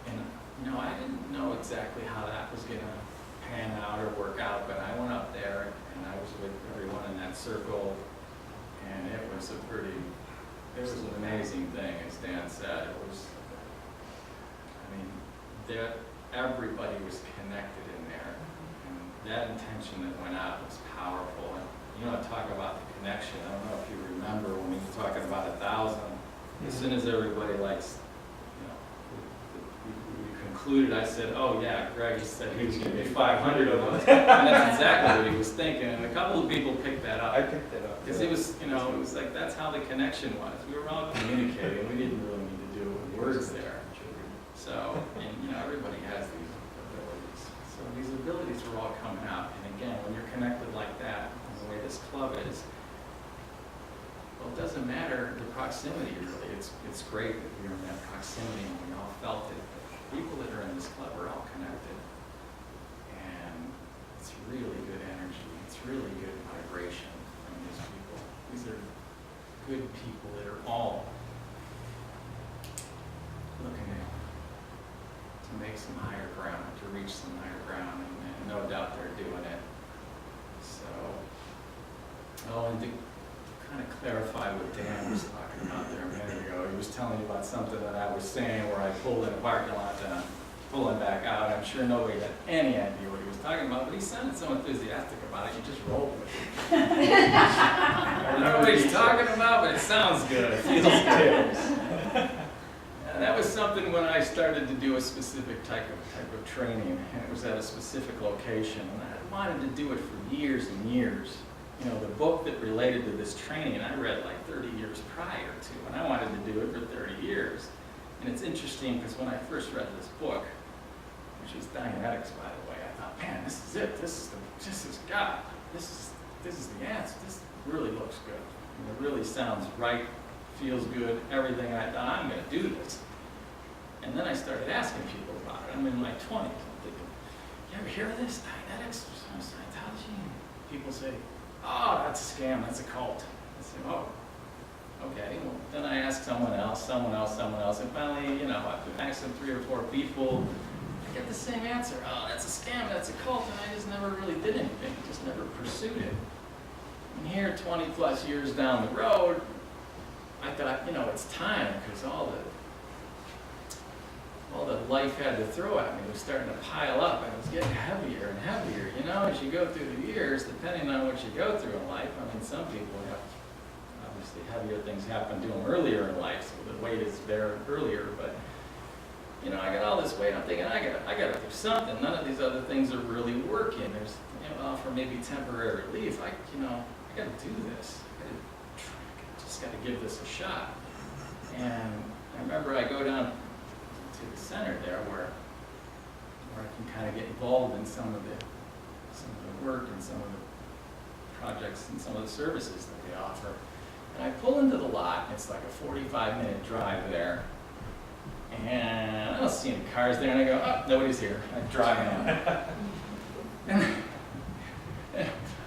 And, you know, I didn't know exactly how that was going to pan out or work out, but I went up there, and I was with everyone in that circle, and it was it was an amazing thing, as Dan said. It was, I mean, everybody was connected in there, and that intention that went out was powerful. And you know, talk about the connection. I don't know if you remember when we were talking about 1,000. As soon as everybody likes, you know, we concluded, I said, "Oh yeah, Greg said he was going to be 500 of us," and that's exactly what he was thinking. And a couple of people picked that up. I picked it up. Because it was, you know, it was like that's how the connection was. We were all communicating. We didn't really need to do it with words there. So, and you know, everybody has these abilities. So these abilities were all coming out. And again, when you're connected like that, the way this club is, well, it doesn't matter the proximity really. It's great that we were in that proximity and we all felt it. The people that are in this club are all connected. And it's really good energy. It's really good vibration from these people. These are good people that are all looking at to make some higher ground, to reach some higher ground, and no doubt they're doing it. So, oh, and to kind of clarify what Dan was talking about there a minute ago, he was telling me about something that I was saying where I pulled in a parking lot and I'm pulling back out. I'm sure nobody had any idea what he was talking about, but he sounded so enthusiastic about it, he just rolled with it. I don't know what he's talking about, but it sounds good, it feels good. And that was something when I started to do a specific type of training, and it was at a specific location, and I wanted to do it for years and years. You know, the book that related to this training I read like 30 years prior to, and I wanted to do it for 30 years. And it's interesting because when I first read this book, which is Dianetics, by the way, I thought, man, this is it. This is God. This is the answer. This really looks good. And it really sounds right, feels good, everything. I thought, I'm going to do this. And then I started asking people about it. I'm in my 20s. I'm thinking, you ever hear of this? Dianetics, Scientology? And people say, oh, that's a scam. That's a cult. I say, oh, okay. Well, then I asked someone else, and finally, you know, I've asked them 3 or 4 people. I get the same answer. Oh, that's a scam. That's a cult. And I just never really did anything. Just never pursued it. And here, 20 plus years down the road, I thought, you know, it's time because all the life had to throw at me was starting to pile up, and it was getting heavier and heavier. You know, as you go through the years, depending on what you go through in life, I mean, some people have, obviously, heavier things happen to them earlier in life, so the weight is there earlier, but, you know, I got all this weight, I'm thinking, I got to do something. None of these other things are really working. There's, you know, for maybe temporary relief, I got to do this. I got to just got to give this a shot. And I remember I go down to the center there where I can kind of get involved in some of the work and some of the projects and some of the services that they offer. And I pull into the lot, and it's like a 45-minute drive there. And I don't see any cars there, and I go, oh, nobody's here. I drive out. And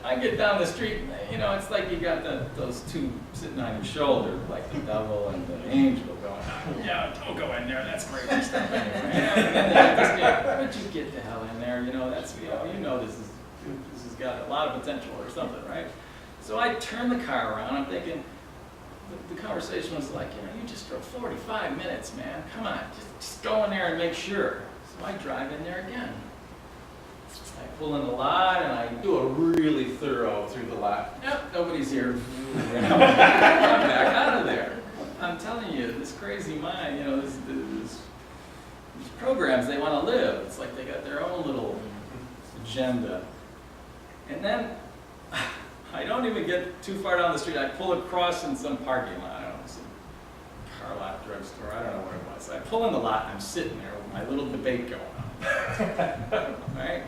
I get down the street, you know, it's like you got those two sitting on your shoulder, like the devil and the angel going, oh, yeah, don't go in there, that's crazy stuff anyway. And then they have this guy, why'd you get the hell in there? You know, that's, you know this has got a lot of potential or something, right? So I turn the car around, I'm thinking, the conversation was like, you know, you just drove 45 minutes, man. Come on, just go in there and make sure. So I drive in there again. I pull in the lot and I do a really thorough through the lot. Yep, nobody's here. I'm back out of there. I'm telling you, this crazy mind, you know, these programs, they want to live. It's like they got their own little agenda. And then I don't even get too far down the street. I pull across in some parking lot. I don't know, some car lot, drugstore. I don't know what it was. I pull in the lot and I'm sitting there with my little debate going on. Right?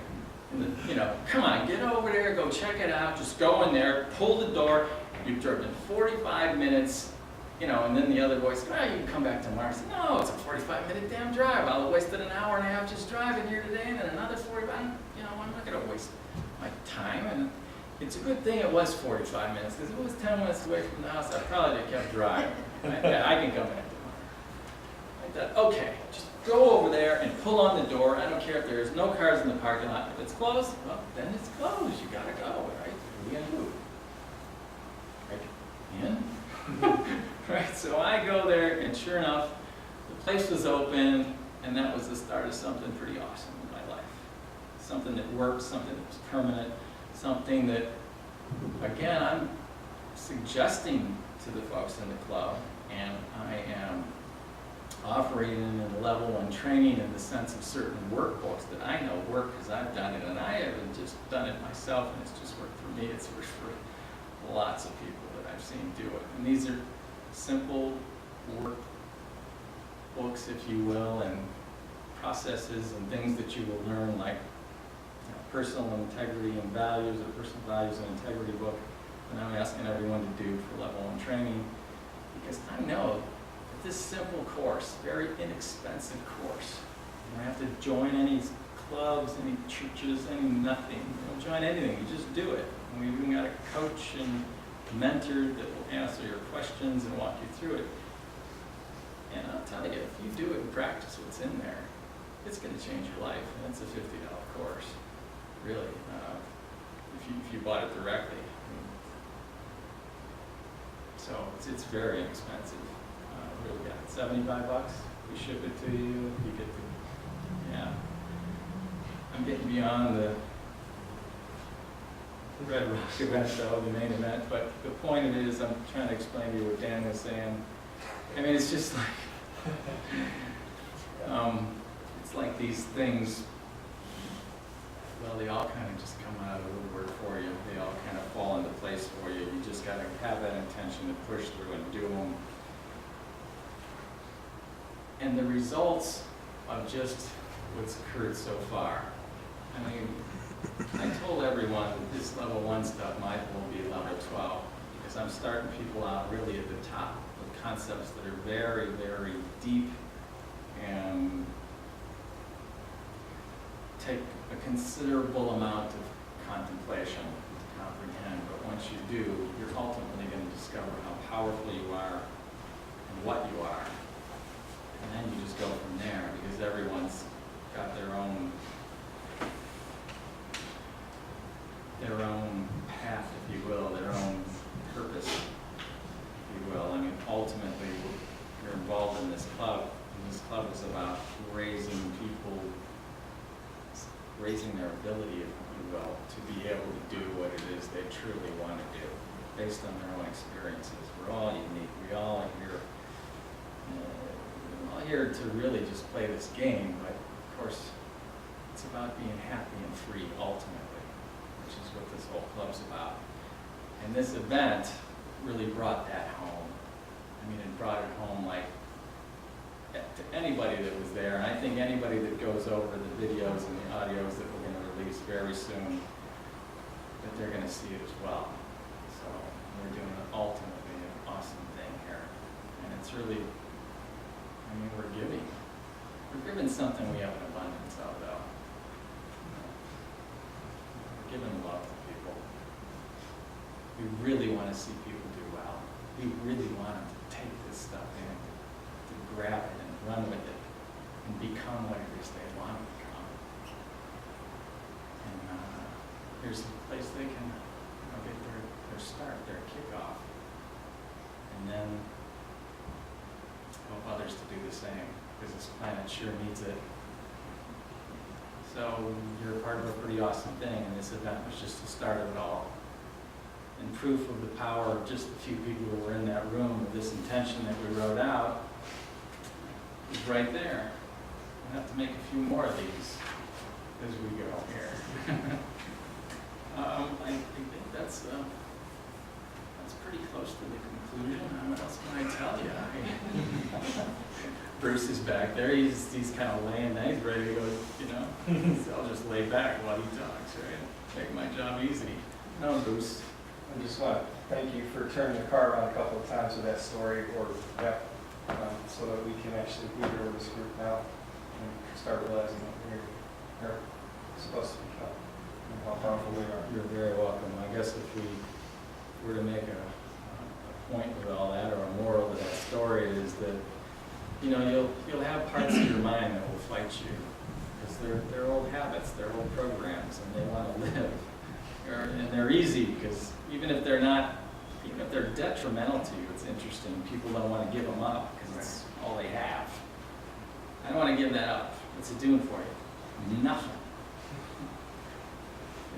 And you know, come on, get over there, go check it out. Just go in there, pull the door. You've driven 45 minutes. You know, and then the other voice, oh, you can come back tomorrow. I said, no, it's a 45-minute damn drive. I'll have wasted an hour and a half just driving here today, and then another 45. You know, I'm not going to waste my time. And it's a good thing it was 45 minutes, because if it was 10 minutes away from the house, I probably would have kept driving. Yeah, I can come back tomorrow. I thought, okay, just go over there and pull on the door. I don't care if there's no cars in the parking lot. If it's closed, well, then it's closed. You got to go, right? What are you going to do? Right? In? Right, so I go there, and sure enough, the place was open, and that was the start of something pretty awesome in my life. Something that worked, something that was permanent, something that, again, I'm suggesting to the folks in the club, and I am offering in a level 1 training in the sense of certain workbooks that I know work because I've done it, and I haven't just done it myself, and it's just worked for me, it's worked for lots of people that I've seen do it. And these are simple workbooks, if you will, and processes and things that you will learn, like personal integrity and values, or personal values and integrity book that I'm asking everyone to do for level 1 training, because I know that this simple course, very inexpensive course, you don't have to join any clubs, any churches, any nothing. You don't join anything, you just do it. And we've even got a coach and mentor that will answer your questions and walk you through it. And I'll tell you, if you do it and practice what's in there, it's going to change your life. And it's a $50 course, really, if you bought it directly. So it's very inexpensive. Really got $75. We ship it to you. You get the, yeah. I'm getting beyond the Red Rock event, though, the main event, but the point of it is I'm trying to explain to you what Dan was saying. I mean, it's just like, it's like these things, well, they all kind of just come out of the woodwork for you. They all kind of fall into place for you. You just got to have that intention to push through and do them. And the results of just what's occurred so far. I mean, I told everyone that this level 1 stuff might well be level 12, because I'm starting people out really at the top with concepts that are very, very deep and take a considerable amount of contemplation to comprehend. But once you do, you're ultimately going to discover how powerful you are and what you are. And then you just go from there, because everyone's got their own path, if you will, their own purpose, if you will. I mean, ultimately, you're involved in this club, and this club is about raising people, raising their ability, if you will, to be able to do what it is they truly want to do, based on their own experiences. We're all unique. We all are here. We're all here to really just play this game, but of course, it's about being happy and free ultimately, which is what this whole club's about. And this event really brought that home. I mean, it brought it home like to anybody that was there. And I think anybody that goes over the videos and the audios that we're going to release very soon, that they're going to see it as well. So we're doing ultimately an awesome thing here. And it's really, I mean, we're giving. We're giving something we have an abundance of, though. We're giving love to people. We really want to see people do well. We really want them to take this stuff in, to grab it and run with it, and become what it is they want to become. And here's a place they can get their start, their kickoff, and then help others to do the same, because this planet sure needs it. So you're part of a pretty awesome thing, and this event was just the start of it all. And proof of the power of just a few people who were in that room with this intention that we wrote out is right there. We'll have to make a few more of these as we go here. I think that's pretty close to the conclusion. What else can I tell you? Bruce is back there. He's kind of laying there. He's ready to go, you know. So I'll just lay back while he talks, right? Make my job easy. No, Bruce. I just want to thank you for turning the car around a couple of times with that story, so that we can actually be here with this group now and start realizing that we're supposed to become and how powerful we are. You're very welcome. I guess if we were to make a point with all that, or a moral to that story, is that, you know, you'll have parts of your mind that will fight you, because they're old habits, they're old programs, and they want to live. And they're easy, because even if they're detrimental to you, it's interesting. People don't want to give them up because it's all they have. I don't want to give that up. What's it doing for you? Nothing.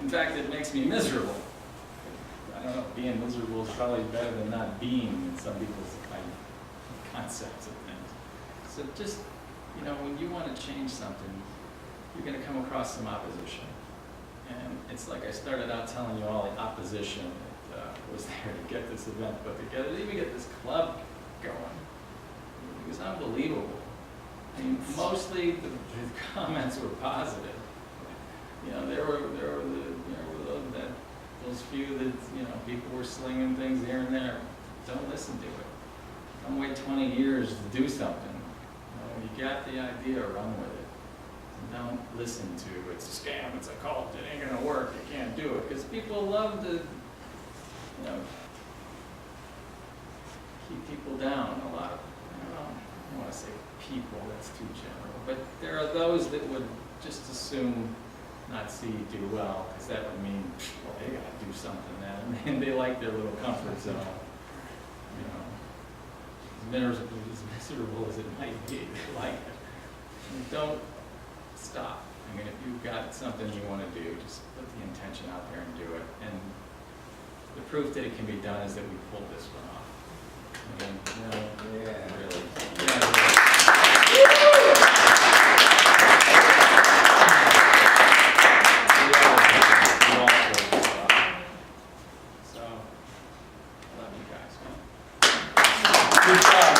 In fact, it makes me miserable. I don't know, being miserable is probably better than not being in some people's concepts of things. So just, you know, when you want to change something, you're going to come across some opposition. And it's like I started out telling you all the opposition that was there to get this event put together, to even get this club going. It was unbelievable. I mean, mostly the comments were positive. You know, there were those few that, you know, people were slinging things here and there. Don't listen to it. Don't wait 20 years to do something. You know, you got the idea, run with it. Don't listen to it's a scam, it's a cult, it ain't gonna work, you can't do it. Because people love to, you know, keep people down a lot. I don't want to say people, that's too general. But there are those that would just assume not see you do well, because that would mean, well, they gotta do something then. And they like their little comfort zone. You know, as miserable as it might be, they like it. And don't stop. I mean, if you've got something you want to do, just put the intention out there and do it. And the proof that it can be done is that we pulled this one off. I mean, really. So, I love you guys, man. Good job.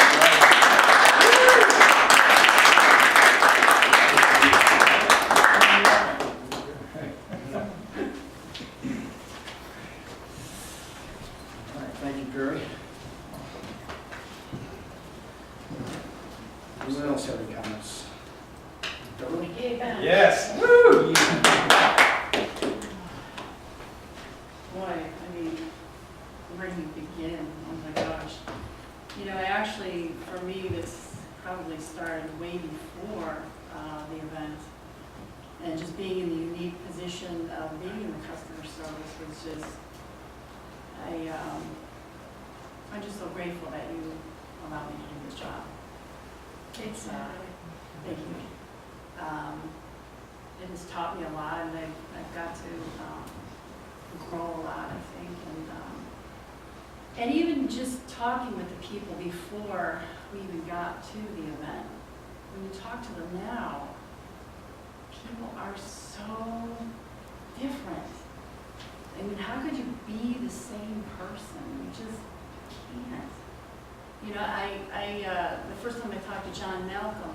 Thank you, Perry. Anyone else have any comments? Beverly? Yes. Woo! Boy, I mean, where do you begin? Oh my gosh. You know, actually, for me, this probably started way before the event. And just being in the unique position of being in the customer service was just, I'm just so grateful that you allowed me to do this job. It's, thank you. It has taught me a lot, and I've got to grow a lot, I think. And even just talking with the people before we even got to the event, when you talk to them now, people are so different. I mean, how could you be the same person? can't. You know, the first time I talked to John Malcolm,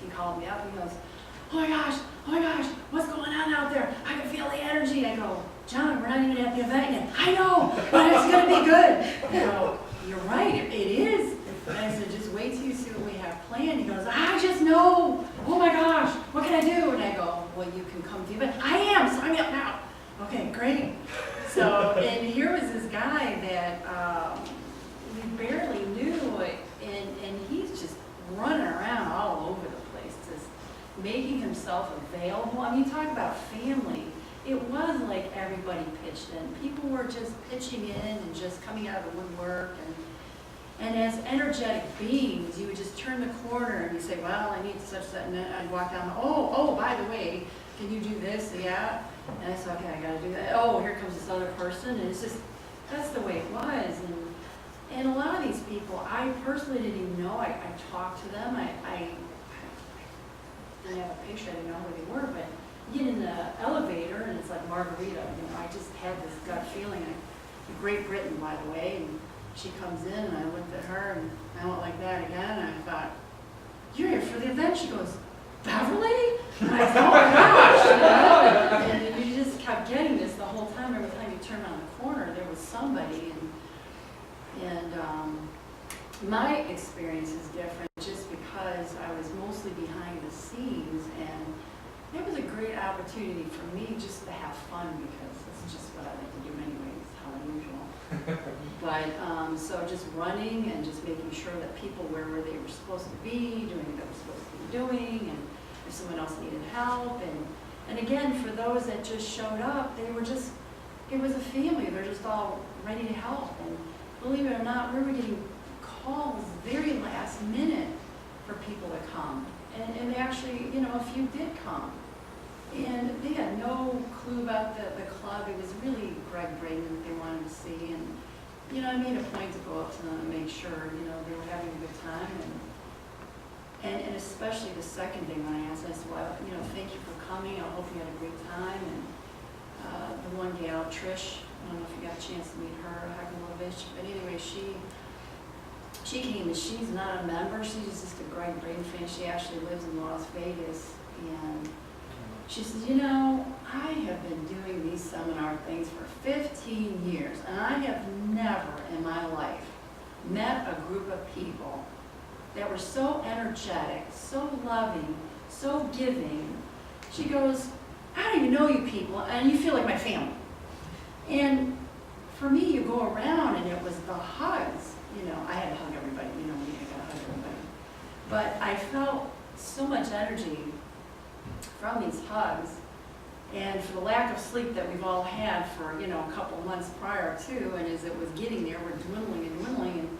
he called me up and he goes, oh my gosh, what's going on out there? I can feel the energy. I go, John, we're not even at the event yet. I know, but it's going to be good. I go, you're right, it is. And I said, just wait till you see what we have planned. He goes, I just know. Oh my gosh, what can I do? And I go, well, you can come to the event. I am, sign me up now. Okay, great. So, and here was this guy that we barely knew, and he's just running around all over the place, just making himself available. I mean, talk about family. It was like everybody pitched in. People were just pitching in and just coming out of the woodwork. And as energetic beings, you would just turn the corner and you say, well, I need such that, and then I'd walk down, oh, by the way, can you do this? Yeah. And I said, okay, I gotta do that. Oh, here comes this other person. And it's just, that's the way it was. And a lot of these people, I personally didn't even know. I talked to them. I didn't have a picture. I didn't know who they were. But you get in the elevator, and it's like Margarita. You know, I just had this gut feeling. Great Britain, by the way. And she comes in, and I looked at her, and I went like that again. And I thought, you're here for the event? She goes, Beverly? And I thought, oh my gosh, you know? And you just kept getting this the whole time. Every time you turn around the corner, there was somebody. And my experience is different just because I was mostly behind the scenes, and it was a great opportunity for me just to have fun because it's just what I like to do anyways, how unusual. But so just running and just making sure that people were where they were supposed to be, doing what they were supposed to be doing, and if someone else needed help. And again, for those that just showed up, they were just, it was a family. They're just all ready to help. And believe it or not, we were getting calls very last minute for people to come. And actually, you know, a few did come. And they had no clue about the club. It was really Greg Braden that they wanted to see. And, you know, I made a point to go up to them and make sure, you know, they were having a good time. And especially the second day when I asked, I said, well, you know, thank you for coming. I hope you had a great time. And the one gal, Trish, I don't know if you got a chance to meet her, Hakalovich, but anyway, she came, and she's not a member. She's just a Greg Braden fan. She actually lives in Las Vegas, and she says, you know, I have been doing these seminar things for 15 years, and I have never in my life met a group of people that were so energetic, so loving, so giving. She goes, I don't even know you people, and you feel like my family. And for me, you go around, and it was the hugs. You know, I had to hug everybody. You know me, I got to hug everybody. But I felt so much energy from these hugs, and for the lack of sleep that we've all had for, you know, a couple months prior to, and as it was getting there, we're dwindling and dwindling,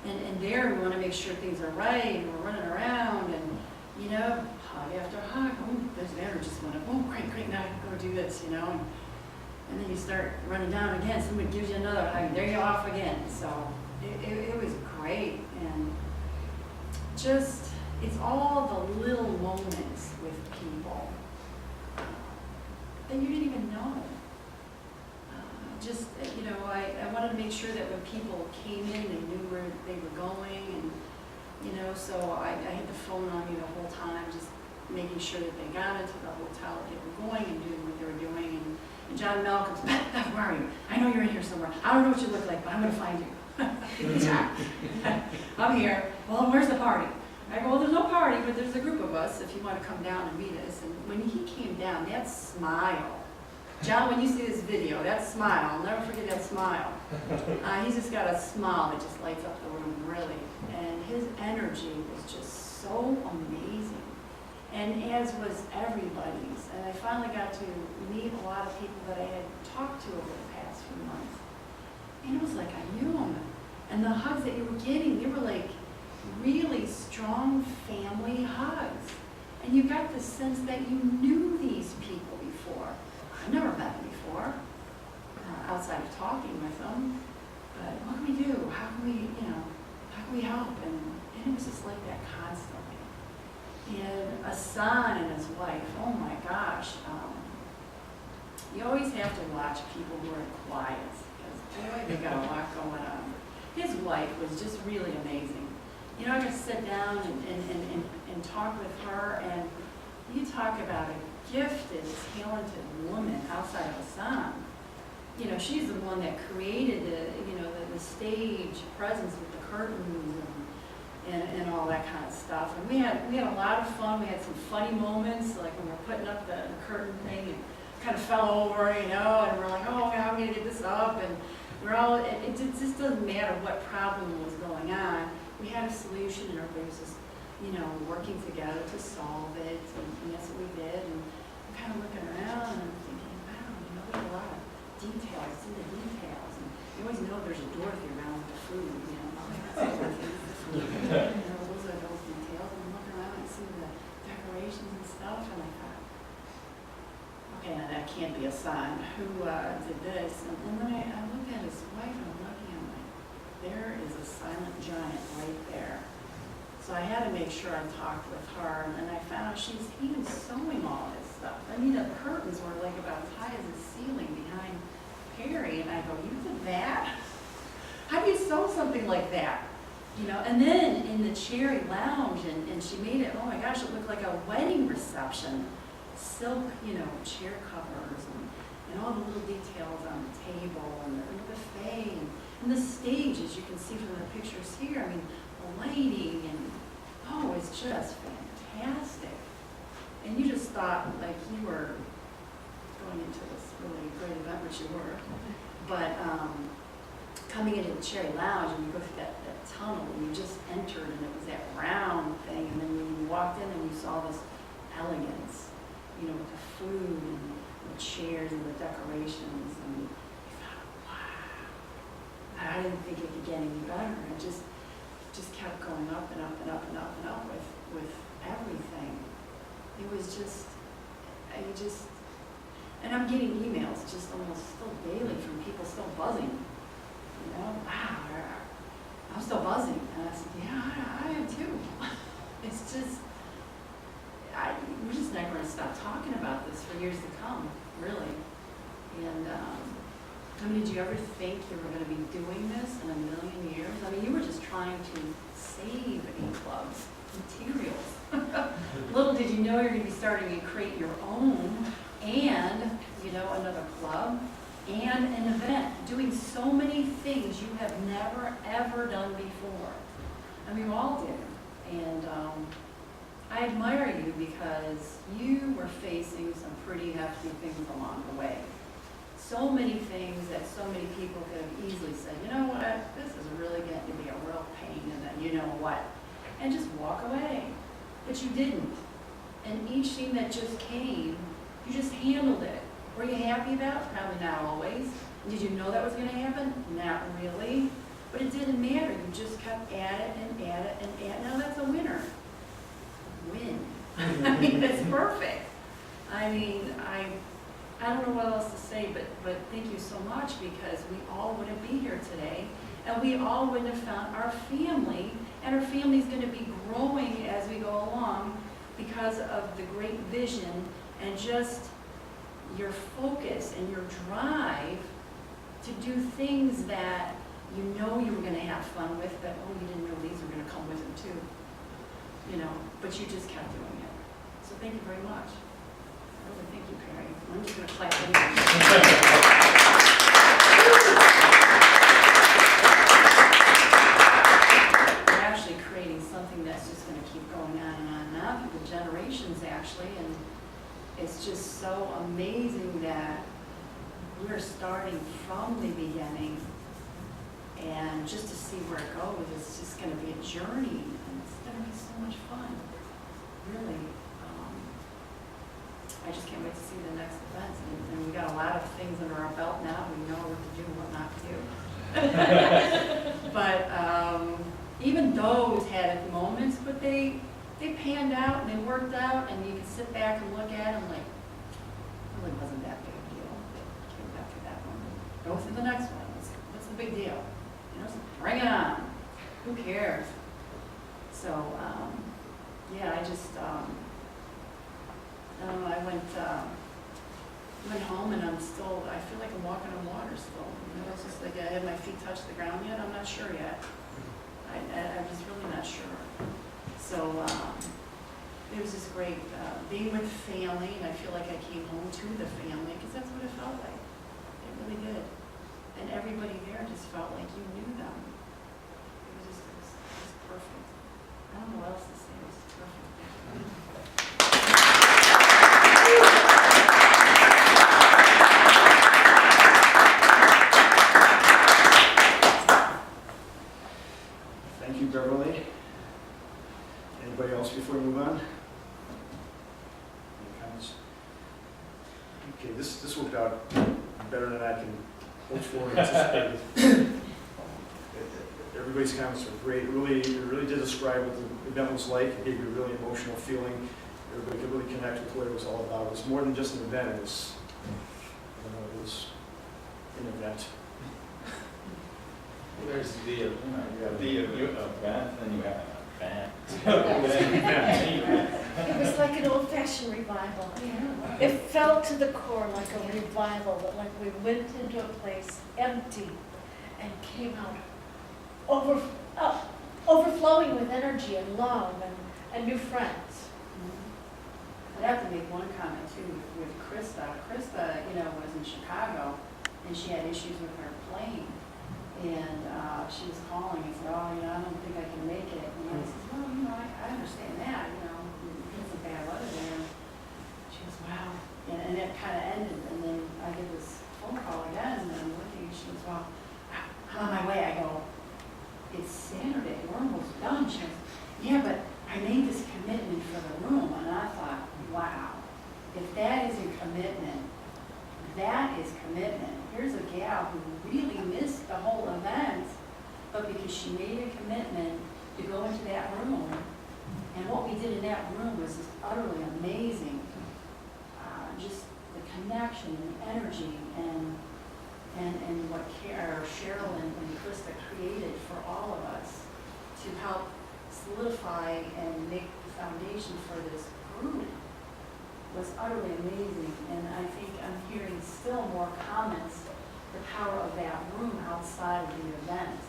and there we want to make sure things are right, and we're running around, and, you know, hug after hug. Oh, there's an energy just went up. Oh, great, now I can go do this, you know. And then you start running down again. Somebody gives you another hug. There you're off again. So it was great. And just, it's all the little moments with people that you didn't even know. Just, you know, I wanted to make sure that when people came in, they knew where they were going. And, you know, so I had the phone on me the whole time, just making sure that they got into the hotel, that they were going and doing what they were doing. And John Malcolm's, Beth, where are you? I know you're in here somewhere. I don't know what you look like, but I'm going to find you. I'm here. Well, where's the party? I go, well, there's no party, but there's a group of us if you want to come down and meet us. And when he came down, that smile. John, when you see this video, that smile, I'll never forget that smile. He's just got a smile that just lights up the room, really. And his energy was just so amazing. And as was everybody's. And I finally got to meet a lot of people that I had talked to over the past few months. And it was like I knew them. And the hugs that you were getting, they were like really strong family hugs. And you got the sense that you knew these people before. I've never met them before, outside of talking with them. But what can we do? How can we, you know, how can we help? And it was just like that constantly. And Hassan and his wife, oh my gosh. You always have to watch people who are quiet, because boy, they got a lot going on. His wife was just really amazing. You know, I got to sit down and talk with her, and you talk about a gifted, talented woman outside of a son. You know, she's the one that created the stage presence with the curtains and all that kind of stuff. And we had a lot of fun. We had some funny moments, like when we were putting up the curtain thing, and kind of fell over, you know, and we're like, oh, how are we gonna get this up? And we're all, it just doesn't matter what problem was going on. We had a solution, and everybody was just, you know, working together to solve it, and that's what we did. And I'm kind of looking around, and I'm thinking, wow, you know, there's a lot of details in the details. And you always know there's a Dorothy around with the food, you know. You know, those are those details. And I'm looking around and see the decorations and stuff, and I thought, okay, now that can't be a son. Who did this? And then I looked at his wife, and I'm looking, I'm like, there is a silent giant right there. So I had to make sure I talked with her, and I found out she's even sewing all this stuff. I mean, the curtains were like about as high as the ceiling behind Perry, and I go, you did that? How do you sew something like that? You know, and then in the Cherry Lounge, and she made it, oh my gosh, it looked like a wedding reception. Silk, you know, chair covers, and all the little details on the table, and the buffet, and the stage, as you can see from the pictures here. I mean, the lighting, and oh, it's just fantastic. And you just thought like you were going into this really great event, which you were. But coming into the Cherry Lounge, and you go through that tunnel, and you just entered, and it was that round thing, and then when you walked in, and you saw this elegance, you know, with the food, and the chairs, and the decorations, and you thought, wow. I didn't think it could get any better. It just kept going up and up and up and up and up with everything. It was just, and I'm getting emails just almost still daily from people still buzzing. You know, wow, I'm still buzzing. And I said, yeah, I am too. It's just, we're just not going to stop talking about this for years to come, really. And I mean, did you ever think you were going to be doing this in a million years? I mean, you were just trying to save a club's materials. Little did you know you're going to be starting to create your own, and, you know, another club, and an event, doing so many things you have never, ever done before. I mean, we all did. And I admire you because you were facing some pretty hefty things along the way. So many things that so many people could have easily said, you know what, this is really getting to be a real pain, and then you know what, and just walk away. But you didn't. And each thing that just came, you just handled it. Were you happy about it? Probably not always. Did you know that was going to happen? Not really. But it didn't matter. You just kept at it and at it and at it. Now that's a winner. Win. I mean, that's perfect. I mean, I don't know what else to say, but thank you so much, because we all wouldn't be here today, and we all wouldn't have found our family, and our family's going to be growing as we go along because of the great vision and just your focus and your drive to do things that you know you were going to have fun with, but oh, you didn't know these were going to come with them too. You know, but you just kept doing it. So thank you very much. Really, thank you, Perry. I'm just going to clap We're actually creating something that's just going to keep going on and on and on through the generations, actually, and it's just so amazing that we're starting from the beginning, and just to see where it goes, it's just going to be a journey, and it's going to be so much fun, really. I just can't wait to see the next events, and we got a lot of things under our belt now. We know what to do and what not to do. But even those had moments, but they panned out and they worked out, and you can sit back and look at them like, it really wasn't that big a deal. Came back to that one. Go through the next one. What's the big deal? You know, so bring it on. Who cares? So, yeah, I just, I went, went home and I feel like I'm walking on water still. You know, it's just like, have my feet touched the ground yet? I'm not sure yet. I'm just really not sure. So, it was just great, being with family, and I feel like I came home to the family, because that's what it felt like. It really did. And everybody there just felt like you knew them. It was perfect. I don't know what else to say, it was perfect. Thank you, Beverly. Anybody else before we move on? Any comments? Okay, this worked out better than I can hope for and anticipate. Everybody's comments were great. It really did describe what the event was like. It gave you a really emotional feeling. Everybody could really connect with what it was all about. It was more than just an event. It was an event. Well, there's the, you have the event, then you have an event. It was like an old-fashioned revival. It felt to the core like a revival, that like we went into a place empty and came out overflowing with energy and love and new friends. I'd have to make one comment too with Krista. Krista, was in Chicago, and she had issues with her plane. And she was calling and said, I don't think I can make it. And I said, well, I understand that, it's some bad weather there. She goes, wow. And it kind of ended. And then I get this phone call again, and I'm looking, and she goes, well, I'm on my way. I go, it's Saturday, we're almost done. She goes, yeah, but I made this commitment for the room. And I thought, wow, if that isn't commitment, that is commitment. Here's a gal who really missed the whole event, but because she made a commitment to go into that room, and what we did in that room was just utterly amazing. Just the connection and the energy and what Cheryl and Krista created for all of us to help solidify and make the foundation for this group was utterly amazing. And I think I'm hearing still more comments, the power of that room outside of the event.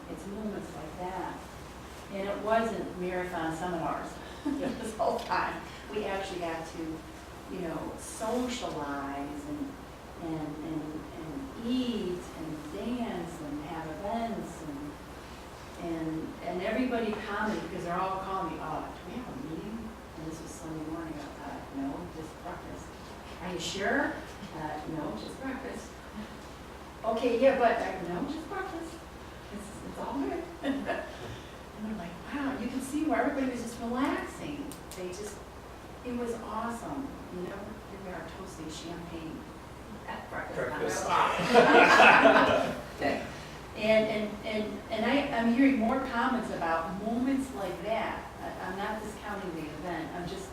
It's moments like that. And it wasn't marathon seminars this whole time. We actually got to, socialize and eat and dance and have events and everybody commented, because they're all calling me, do we have a meeting? And this was Sunday morning. I thought, no, just breakfast. Are you sure? No, just breakfast. Okay, yeah, but no, just breakfast. It's all good. And they're like, wow, you can see where everybody was just relaxing. It was awesome. Here we are toasting champagne at breakfast. And I'm hearing more comments about moments like that. I'm not discounting the event. I'm just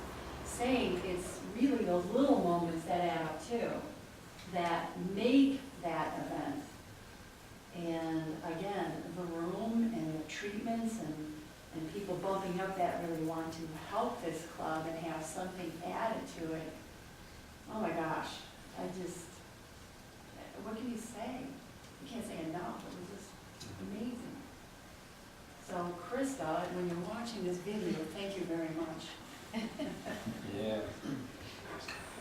saying it's really those little moments that add up too, that make that event. And again, the room and the treatments and people bumping up that really want to help this club and have something added to it. Oh my gosh, what can you say? You can't say enough. It was just amazing. So Krista, when you're watching this video, thank you very much. Yeah.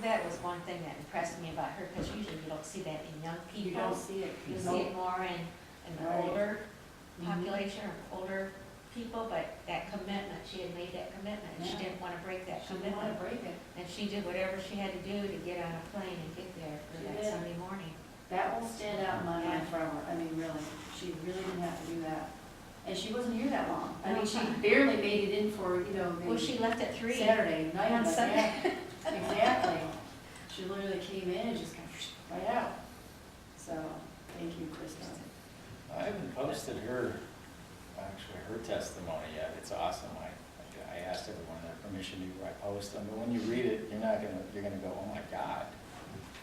That was one thing that impressed me about her, because usually you don't see that in young people. You don't see it. You see it more in the Right. older Mhm. population or older people, but that commitment, she had made that commitment, and she Yeah. didn't want to break that She didn't want commitment. to break it. And she did whatever she had to do to get on a plane and get there for She that did. Sunday morning. That will stand out in my Yeah. mind forever. I mean, really, she really didn't have to do that. And she wasn't here that long. I mean, No. she barely made it in for, Well, she left at 3. Saturday night. on but Sunday. yeah, exactly. She literally came in and just got right out. So, thank you, Krista. I haven't posted her testimony yet. It's awesome. I asked everyone their permission before I post them, but when you read it, you're gonna go, oh my God.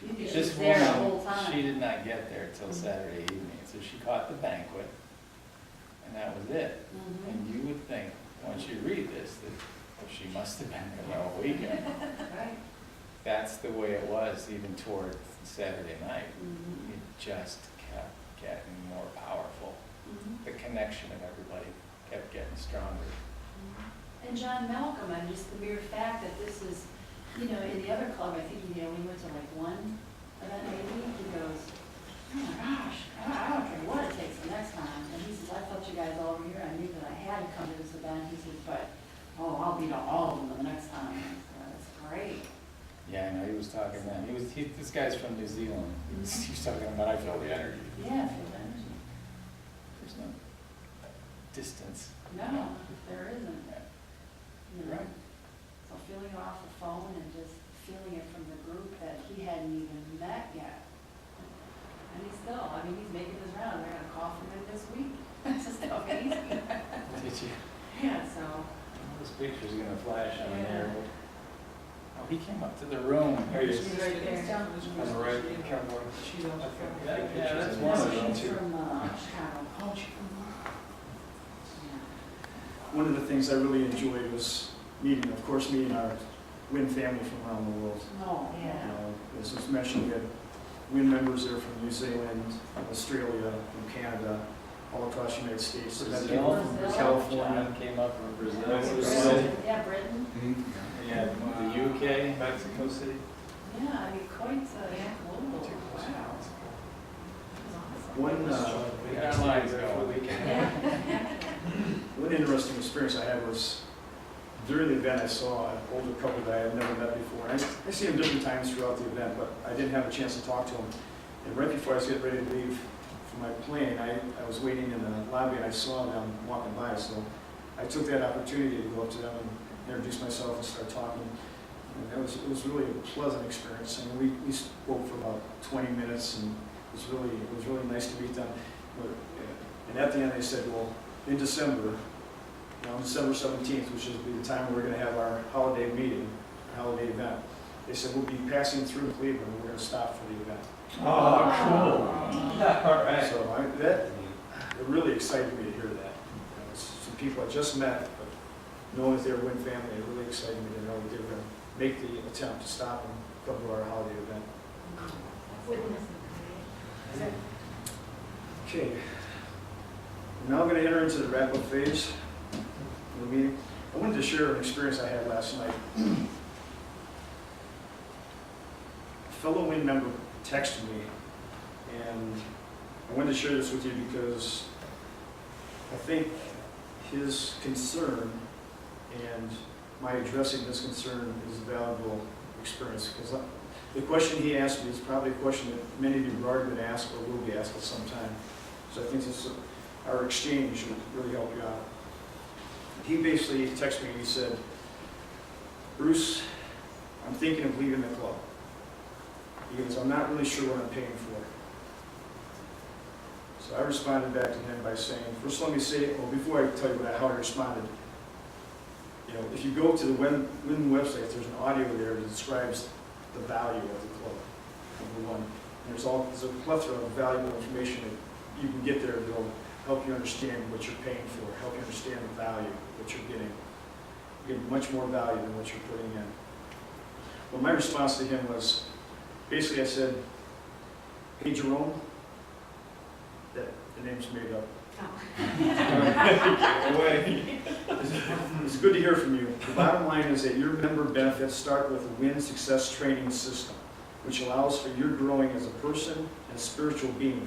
She This was there the whole woman, time. she did not get there till Saturday evening, so she caught the banquet, and that was it. Mhm. And you would think, once you read this, that she must have been there the whole weekend. Right. that's the way it was even toward Saturday night. Mhm. It just kept getting more powerful. Mhm. The connection of everybody kept getting stronger. And John Malcolm, and just the mere fact that this is, you know, in the other club, I think he only went to like one event maybe, he goes, oh my gosh, I don't care what it takes the next time. And he says, I thought you guys all were here, I knew that I had to come to this event. He says, but, oh, I'll be to all of them the next time. I said, that's great. Yeah, I know, he was talking then. This guy's from New Zealand. He was talking about, I feel the energy. Yeah, feel the energy. There's no distance. No, there isn't. Yeah. You know? Right. So feeling it off the phone and just feeling it from the group that he hadn't even met yet. And he's still, I mean, he's making his round, they're gonna call from him this week. It's just amazing. Did you? Yeah, so, This picture's gonna flash on Yeah. there. Oh, he came up to the room. There he is. he's right there. On the right, Cowboy. Yeah, that's one of them She's too. from, Chicago. Oh, she's from, One of the things I really enjoyed was meeting our WIN family from around the world. No, You yeah. know, as was mentioned, we had WIN members there from New Zealand, Australia, from Canada, all across the United States. So we had people from Brazil. California. John came up from Brazil. Brazil. Yeah, Britain. Yeah, the UK. Mexico City. Yeah, I mean, quite global. Wow. One, We got our lines For the going. weekend. Yeah. one interesting experience I had was during the event, I saw an older couple that I had never met before. I see them different times throughout the event, but I didn't have a chance to talk to them. And right before I was getting ready to leave for my plane, I was waiting in the lobby and I saw them walking by. So I took that opportunity to go up to them and introduce myself and start talking. And it was really a pleasant experience. And we spoke for about 20 minutes, and it was really nice to meet them. And at the end, they said, well, in December, on December 17th, which is the time we're going to have our holiday meeting, our holiday event, they said we'll be passing through Cleveland and we're going to stop for the event. Oh, cool. All right. So it really excited me to hear that. You know, it's some people I just met, but knowing that they're WIN family, it really excited me to know that they were going to make the attempt to stop and come to our holiday event. Okay. We're now going to enter into the wrap-up phase of the meeting. I wanted to share an experience I had last night. A fellow WIN member texted me, and I wanted to share this with you because I think his concern and my addressing this concern is a valuable experience. Because the question he asked me is probably a question that many of you have already been asked or will be asked at some time. So I think our exchange will really help you out. He basically texted me and he said, Bruce, I'm thinking of leaving the club. He goes, I'm not really sure what I'm paying for. So I responded back to him by saying, first let me say, well, before I tell you how I responded, you know, if you go to the WIN website, there's an audio there that describes the value of the club, number one. And there's a plethora of valuable information that you can get there that'll help you understand what you're paying for, help you understand the value that you're getting. You get much more value than what you're putting in. Well, my response to him was, basically I said, hey Jerome, that the name's made up. It's good to hear from you. The bottom line is that your member benefits start with a WIN success training system, which allows for your growing as a person and a spiritual being.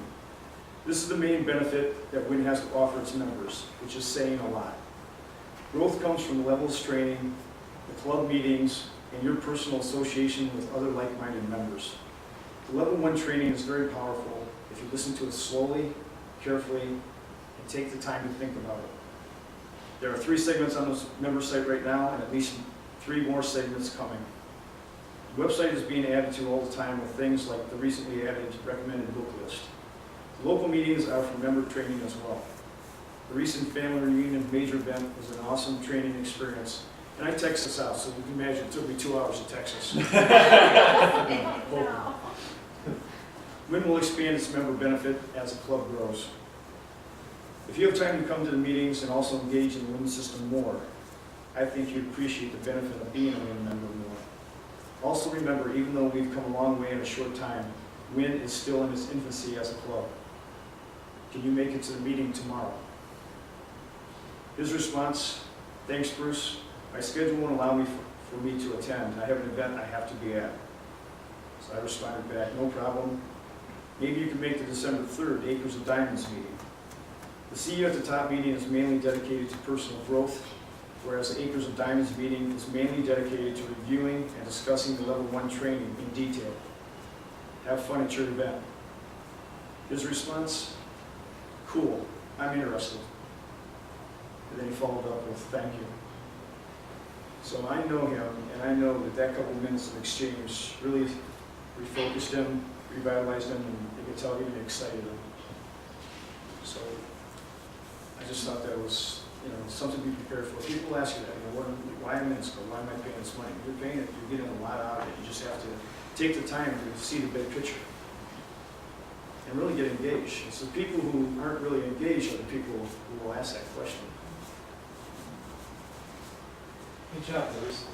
This is the main benefit that WIN has to offer its members, which is saying a lot. Growth comes from levels training, the club meetings, and your personal association with other like-minded members. The level 1 training is very powerful if you listen to it slowly, carefully, and take the time to think about it. There are 3 segments on this member site right now, and at least 3 more segments coming. The website is being added to all the time with things like the recently added recommended book list. The local meetings are for member training as well. The recent family reunion major event was an awesome training experience. And I text this out, so you can imagine it took me 2 hours to text this. WIN will expand its member benefit as the club grows. If you have time to come to the meetings and also engage in the WIN system more, I think you'd appreciate the benefit of being a WIN member more. Also remember, even though we've come a long way in a short time, WIN is still in its infancy as a club. Can you make it to the meeting tomorrow? His response, thanks Bruce, my schedule won't allow me for me to attend. I have an event I have to be at. So I responded back, no problem. Maybe you can make the December 3rd Acres of Diamonds meeting. The See You at the Top meeting is mainly dedicated to personal growth, whereas the Acres of Diamonds meeting is mainly dedicated to reviewing and discussing the level 1 training in detail. Have fun at your event. His response, cool, I'm interested. And then he followed up with, thank you. So I know him, and I know that that couple minutes of exchange really refocused him, revitalized him, and you could tell even excited him. So I just thought that was, something to be prepared for. People ask you that, why am I in school? Why am I paying this money? You're paying it, you're getting a lot out of it. You just have to take the time to see the big picture and really get engaged. It's the people who aren't really engaged are the people who will ask that question. Good job, Bruce.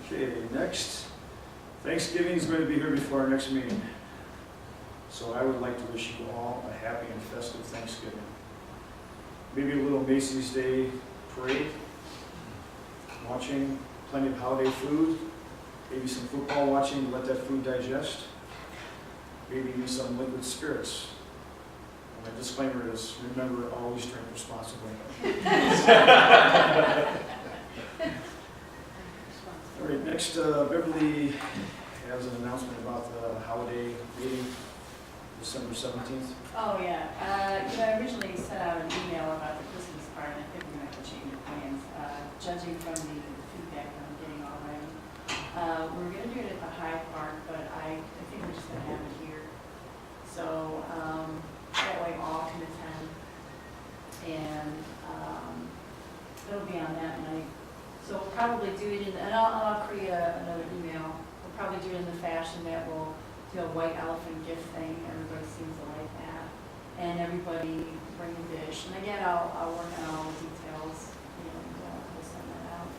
Okay, next. Thanksgiving is going to be here before our next meeting. So I would like to wish you all a happy and festive Thanksgiving. Maybe a little Macy's Day parade, watching plenty of holiday food, maybe some football watching to let that food digest, maybe some liquid spirits. And my disclaimer is, remember, always drink responsibly. All right, next, Beverly has an announcement about the holiday meeting, December 17th. Oh, yeah. I originally sent out an email about the Christmas party, and I think we're going to have to change the plans. Judging from the feedback that I'm getting already, we're going to do it at the Hyde Park, but I think we're just going to have it here. So that way all can attend, and it'll be on that night. So we'll probably do it and I'll create another email. We'll probably do it in the fashion that we'll do a white elephant gift thing. Everybody seems to like that. And everybody bring a dish. And again, I'll work on all the details and we'll send that out.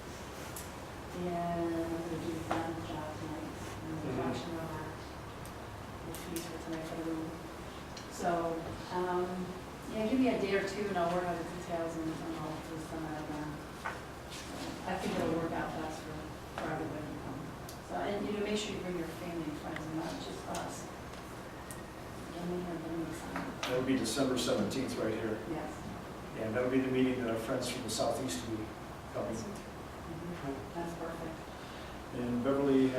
And I'm going to do the final job tonight. And the auction of our fees for tonight for the room. So, give me a day or two and I'll work on the details and I'll just send that around. I think it'll work out best for everybody to come. So, and make sure you bring your family and friends and not just us. That would be December 17th right here. Yes. And that would be the meeting that our friends from the southeast will be coming. That's perfect. And Beverly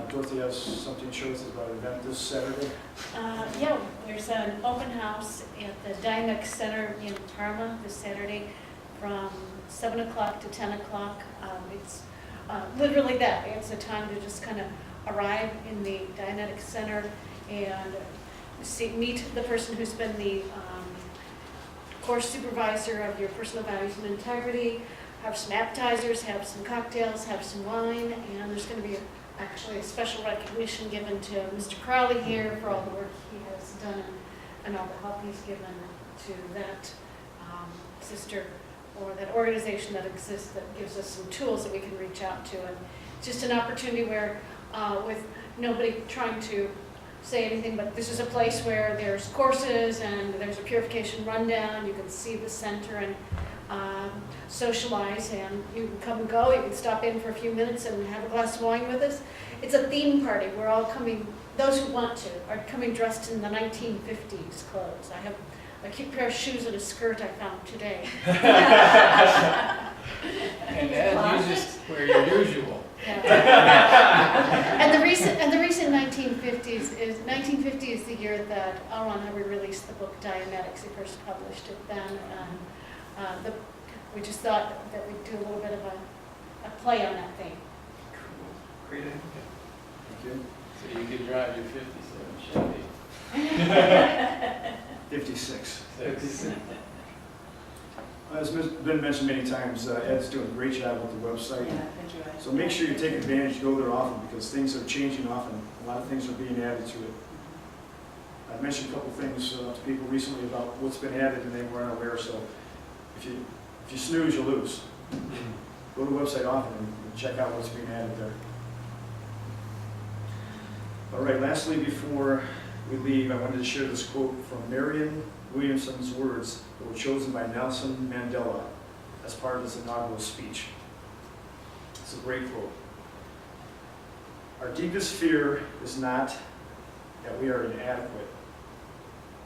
Dorothy has something to share with us about an event this Saturday. There's an open house at the Dynex Center in Parma this Saturday from 7 o'clock to 10 o'clock. It's literally that. It's a time to just kind of arrive in the Dynex Center and meet the person who's been the course supervisor of your personal values and integrity, have some appetizers, have some cocktails, have some wine, and there's going to be actually a special recognition given to Mr. Crowley here for all the work he has done and all the help he's given to that sister or that organization that exists that gives us some tools that we can reach out to. And it's just an opportunity where with nobody trying to say anything, but this is a place where there's courses and there's a purification rundown. You can see the center and socialize, and you can come and go. You can stop in for a few minutes and have a glass of wine with us. It's a theme party. We're all coming, those who want to, are coming dressed in the 1950s clothes. I have a cute pair of shoes and a skirt I found today. And Ed, you just wear your usual. Yeah. And the recent 1950 is the year that L. Ron Hubbard released the book Dianetics. He first published it then. We just thought that we'd do a little bit of a play on that theme. Great idea. Thank you. So you could drive your 57 Chevy. 56. 56. As has been mentioned many times, Ed's doing a great job with the website. Yeah, thank you. So make sure you take advantage, go there often, because things are changing often. A lot of things are being added to it. I've mentioned a couple things to people recently about what's been added and they weren't aware. So if If you snooze, you lose. Go to the website often and check out what's being added there. All right, lastly, before we leave, I wanted to share this quote from Marion Williamson's words that were chosen by Nelson Mandela as part of his inaugural speech. It's a great quote. Our deepest fear is not that we are inadequate.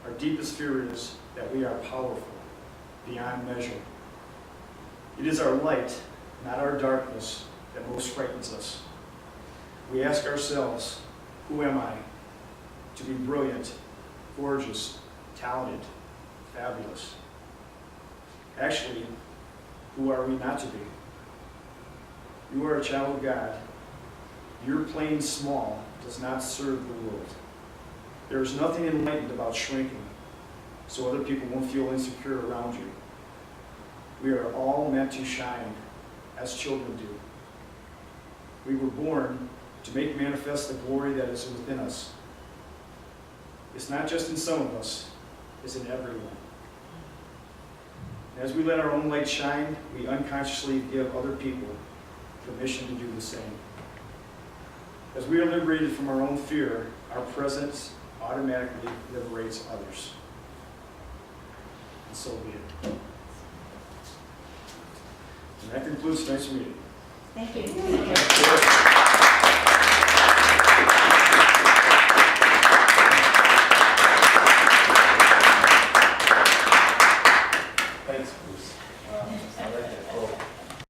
Our deepest fear is that we are powerful, beyond measure. It is our light, not our darkness, that most frightens us. We ask ourselves, who am I? To be brilliant, gorgeous, talented, fabulous. Actually, who are we not to be? You are a child of God. Your playing small does not serve the world. There is nothing enlightened about shrinking, so other people won't feel insecure around you. We are all meant to shine, as children do. We were born to make manifest the glory that is within us. It's not just in some of us, it's in everyone. As we let our own light shine, we unconsciously give other people permission to do the same. As we are liberated from our own fear, our presence automatically liberates others. And so be it. And that concludes tonight's meeting. Thank you.